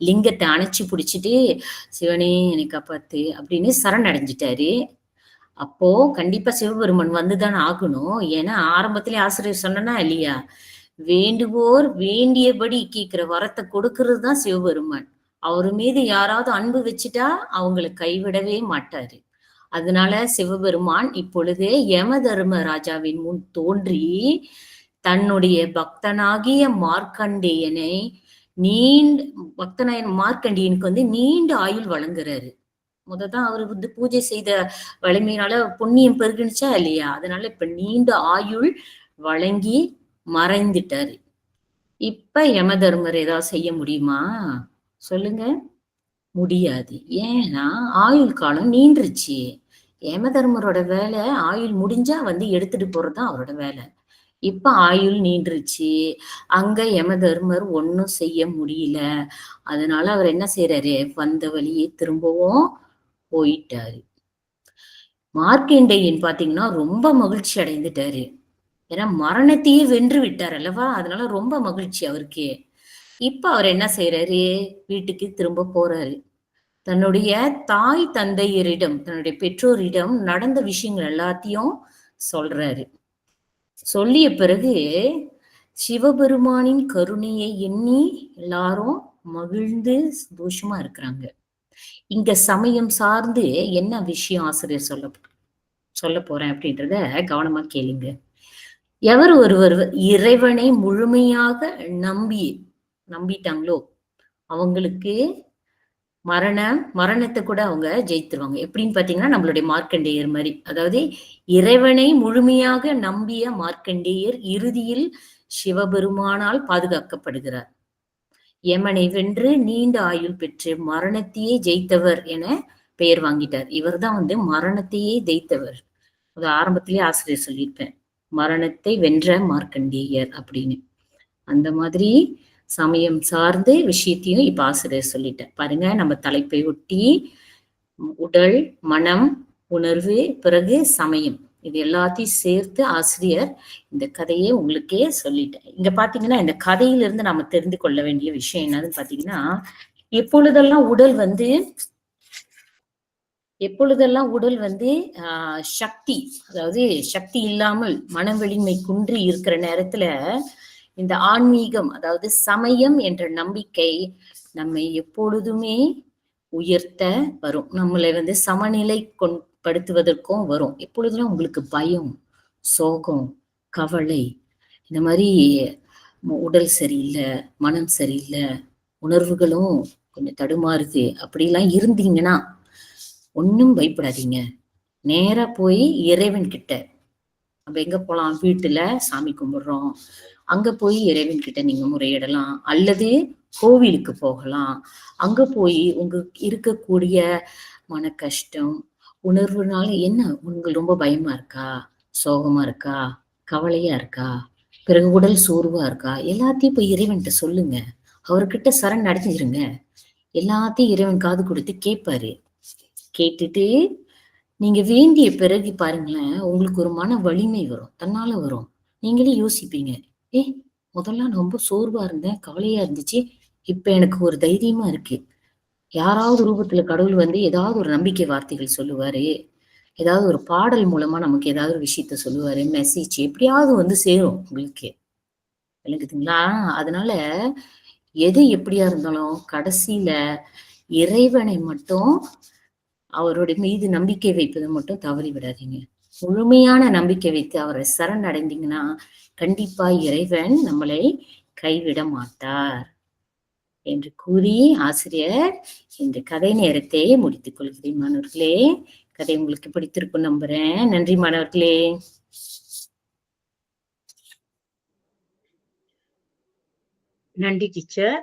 லிங்கத்தை அணைச்சு பிடிச்சிட்டு சிவனே என்னை காப்பாத்து அப்படின்னு சரணடைஞ்சிட்டாரு. அப்போ கண்டிப்பா சிவபெருமான் வந்துதான் ஆகணும். ஏன்னா ஆரம்பத்திலே ஆசிரியர் சொன்னா இல்லையா, வேண்டுவோர் வேண்டியபடி கேட்கிற வரத்தை கொடுக்கறது தான் சிவபெருமான். அவர் மீது யாராவது அன்பு வச்சுட்டா அவங்களை கைவிடவே மாட்டாரு. அதனால சிவபெருமான் இப்பொழுது யம தர்ம ராஜாவின் முன் தோன்றி தன்னுடைய பக்தனாகிய மார்க்கண்டேயனை மார்க்கண்டேயனுக்கு வந்து நீண்ட ஆயுள் வழங்குறாரு. முததான் அவர் வந்து பூஜை செய்த வலிமையினால புண்ணியம் பெருகுனுச்சா இல்லையா, அதனால இப்ப நீண்ட ஆயுள் வழங்கி மறைந்துட்டாரு. இப்ப யம தர்மர் ஏதாவது செய்ய முடியுமா சொல்லுங்க, முடியாது. ஏன்னா ஆயுள் காலம் நீண்டுருச்சு. யம தர்மரோட வேலை ஆயுள் முடிஞ்சா வந்து எடுத்துட்டு போறதுதான் அவரோட வேலை. இப்ப ஆயுள் நீண்டுருச்சு, அங்க யம தர்மர் ஒன்னும் செய்ய முடியல. அதனால அவர் என்ன செய்யறாரு, வந்த வழியே திரும்பவும் போயிட்டாரு. மார்க்கண்டேயன் பாத்தீங்கன்னா ரொம்ப மகிழ்ச்சி அடைந்துட்டாரு. ஏன்னா மரணத்தையே வென்று விட்டார் அல்லவா, அதனால ரொம்ப மகிழ்ச்சி அவருக்கு. இப்ப அவர் என்ன செய்யறாரு, வீட்டுக்கு திரும்ப போறாரு. தன்னுடைய தாய் தந்தையரிடம், தன்னுடைய பெற்றோரிடம் நடந்த விஷயங்கள் எல்லாத்தையும் சொல்றாரு. சொல்லிய பிறகு சிவபெருமானின் கருணையை எண்ணி எல்லாரும் மகிழ்ந்து சந்தோஷமா இருக்கிறாங்க. இங்க சமயம் சார்ந்து என்ன விஷயம் ஆசிரியர் சொல்ல போறேன் அப்படின்றத கவனமா கேளுங்க. எவர் ஒருவர் இறைவனை முழுமையாக நம்பிட்டாங்களோ அவங்களுக்கு மரணத்தை கூட அவங்க ஜெயித்துருவாங்க. எப்படின்னு பாத்தீங்கன்னா நம்மளுடைய மார்க்கண்டேயர் மாதிரி. அதாவது இறைவனை முழுமையாக நம்பிய மார்க்கண்டேயர் இறுதியில் சிவபெருமானால் பாதுகாக்கப்படுகிறார். யமனை வென்று நீண்ட ஆயுள் பெற்று மரணத்தையே ஜெயித்தவர் என பெயர் வாங்கிட்டார். இவர்தான் மரணத்தையே ஜெயித்தவர். அது ஆரம்பத்திலேயே ஆசிரியர் சொல்லியிருப்பேன், மரணத்தை வென்ற மார்க்கண்டேயர் அப்படின்னு. அந்த மாதிரி சமயம் சார்ந்து விஷயத்தையும் இப்ப ஆசிரியர் சொல்லிட்டேன் பாருங்க. நம்ம தலைப்பை ஒட்டி உடல், மனம், உணர்வு, பிறகு சமயம், இது எல்லாத்தையும் சேர்த்து ஆசிரியர் இந்த கதையை உங்களுக்கே சொல்லிட்டேன். இங்க பாத்தீங்கன்னா இந்த கதையிலிருந்து நாம தெரிந்து கொள்ள வேண்டிய விஷயம் என்னன்னு பாத்தீங்கன்னா, எப்பொழுதெல்லாம் உடல் சக்தி, அதாவது சக்தி இல்லாமல் மன வலிமை குன்றி இருக்கிற நேரத்துல இந்த ஆன்மீகம், அதாவது சமயம் என்ற நம்பிக்கை நம்மை எப்பொழுதுமே உயர்த்த வரும். நம்மளை சமநிலை படுத்துவதற்கும் வரும். எப்பொழுதும் உங்களுக்கு பயம், சோகம், கவலை, இந்த மாதிரி உடல் சரியில்லை, மனம் சரியில்லை, உணர்வுகளும் கொஞ்சம் தடுமாறுது, அப்படிலாம் இருந்தீங்கன்னா ஒன்னும் பயப்படாதீங்க. நேரா போய் இறைவன் கிட்ட, நம்ம எங்க போலாம், வீட்டுல சாமி கும்பிடுறோம், அங்க போய் இறைவன் கிட்ட நீங்க முறையிடலாம். அல்லது கோவிலுக்கு போகலாம். அங்க போய் உங்களுக்கு இருக்கக்கூடிய மன கஷ்டம், உணர்வுனால என்ன உங்களுக்கு ரொம்ப பயமா இருக்கா, சோகமா இருக்கா, கவலையா இருக்கா, பிறகு உடல் சோர்வா இருக்கா, எல்லாத்தையும் போய் இறைவன்கிட்ட சொல்லுங்க. அவர்கிட்ட சரண் அடைஞ்சிருங்க. எல்லாத்தையும் இறைவன் காது கொடுத்து கேட்பாரு. கேட்டுட்டு நீங்க வேண்டிய பிறகு பாருங்களேன், உங்களுக்கு ஒரு மன வலிமை வரும், தன்னால வரும். நீங்களே யோசிப்பீங்க, முதல்ல நான் ரொம்ப சோர்வா இருந்தேன், கவலையா இருந்துச்சு, இப்ப எனக்கு ஒரு தைரியமா இருக்கு. யாராவது ரூபத்துல கடவுள் ஏதாவது ஒரு நம்பிக்கை வார்த்தைகள் சொல்லுவாரு, ஏதாவது ஒரு பாடல் மூலமா நமக்கு ஏதாவது ஒரு விஷயத்த சொல்லுவாரு, மெசேஜ் எப்படியாவது சேரும் உங்களுக்கு. விளங்குதுங்களா? அதனால எது எப்படியா இருந்தாலும் கடைசியில இறைவனை மட்டும், அவருடைய மீது நம்பிக்கை வைப்பதை மட்டும் தவறி விடாதீங்க. முழுமையான நம்பிக்கை வைத்து அவரை சரண் அடைந்தீங்கன்னா கண்டிப்பா இறைவன் நம்மளை கைவிட மாட்டார் என்று கூறி ஆசிரியர் இந்த கதை நேரத்தை முடித்துக் கொள்கிறேன். மாணவர்களே, கதை உங்களுக்கு பிடித்திருக்கும் நம்புறேன். நன்றி மாணவர்களே. நன்றி டீச்சர்.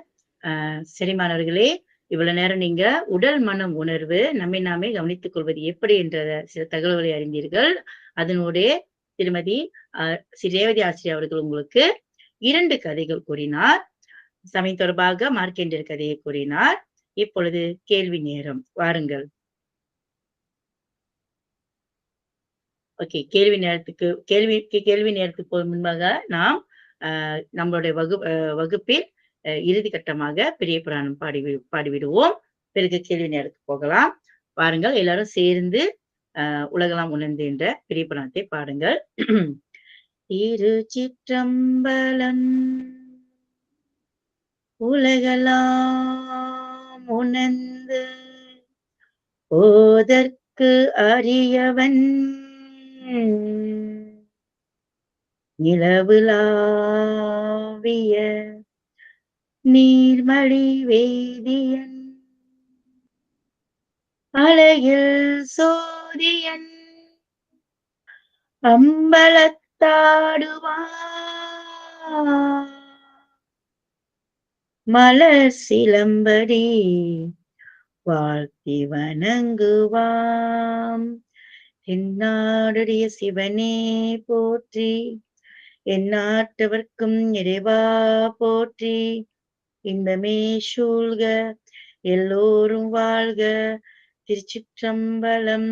சரி மாணவர்களே, இவ்வளவு நேரம் நீங்க உடல், மனம், உணர்வு நம்மை நாமே கவனித்துக் கொள்வது எப்படி என்ற சில தகவல்களை அறிந்தீர்கள். அதனுடைய திருமதி ரேவதி ஆசிரியர் அவர்கள் உங்களுக்கு 2 கதைகள் கூறினார். சமயம் தொடர்பாக மார்க்கண்டேயர் கதையை கூறினார். இப்பொழுது கேள்வி நேரம். வாருங்கள். ஓகே, கேள்வி நேரத்துக்கு முன்பாக நாம் நம்மளுடைய வகுப்பில் இறுதி கட்டமாக பெரிய புராணம் பாடிவிடுவோம். பிறகு கேள்வி நேரத்துக்கு போகலாம். பாருங்கள், எல்லாரும் சேர்ந்து உலகெல்லாம் உணர்ந்து என்ற பெரிய புராணத்தை பாடுங்கள். திருச்சிற்றம்பலம். உலகெல்லாம் உணர்ந்து ஓதற்கு அறியவன் நிலவுலாவிய நீர்மழி வேதியன் அழகில் சோதியன் அம்பலத்தாடுவான் மலர் சிலம்படி வாழ்த்தி வணங்குவாம். எந்நாடுடைய சிவனே போற்றி, எந்நாட்டவர்க்கும் இறைவா போற்றி. இன்பமே சூழ்க, எல்லோரும் வாழ்க. திருச்சிற்றம்பலம்.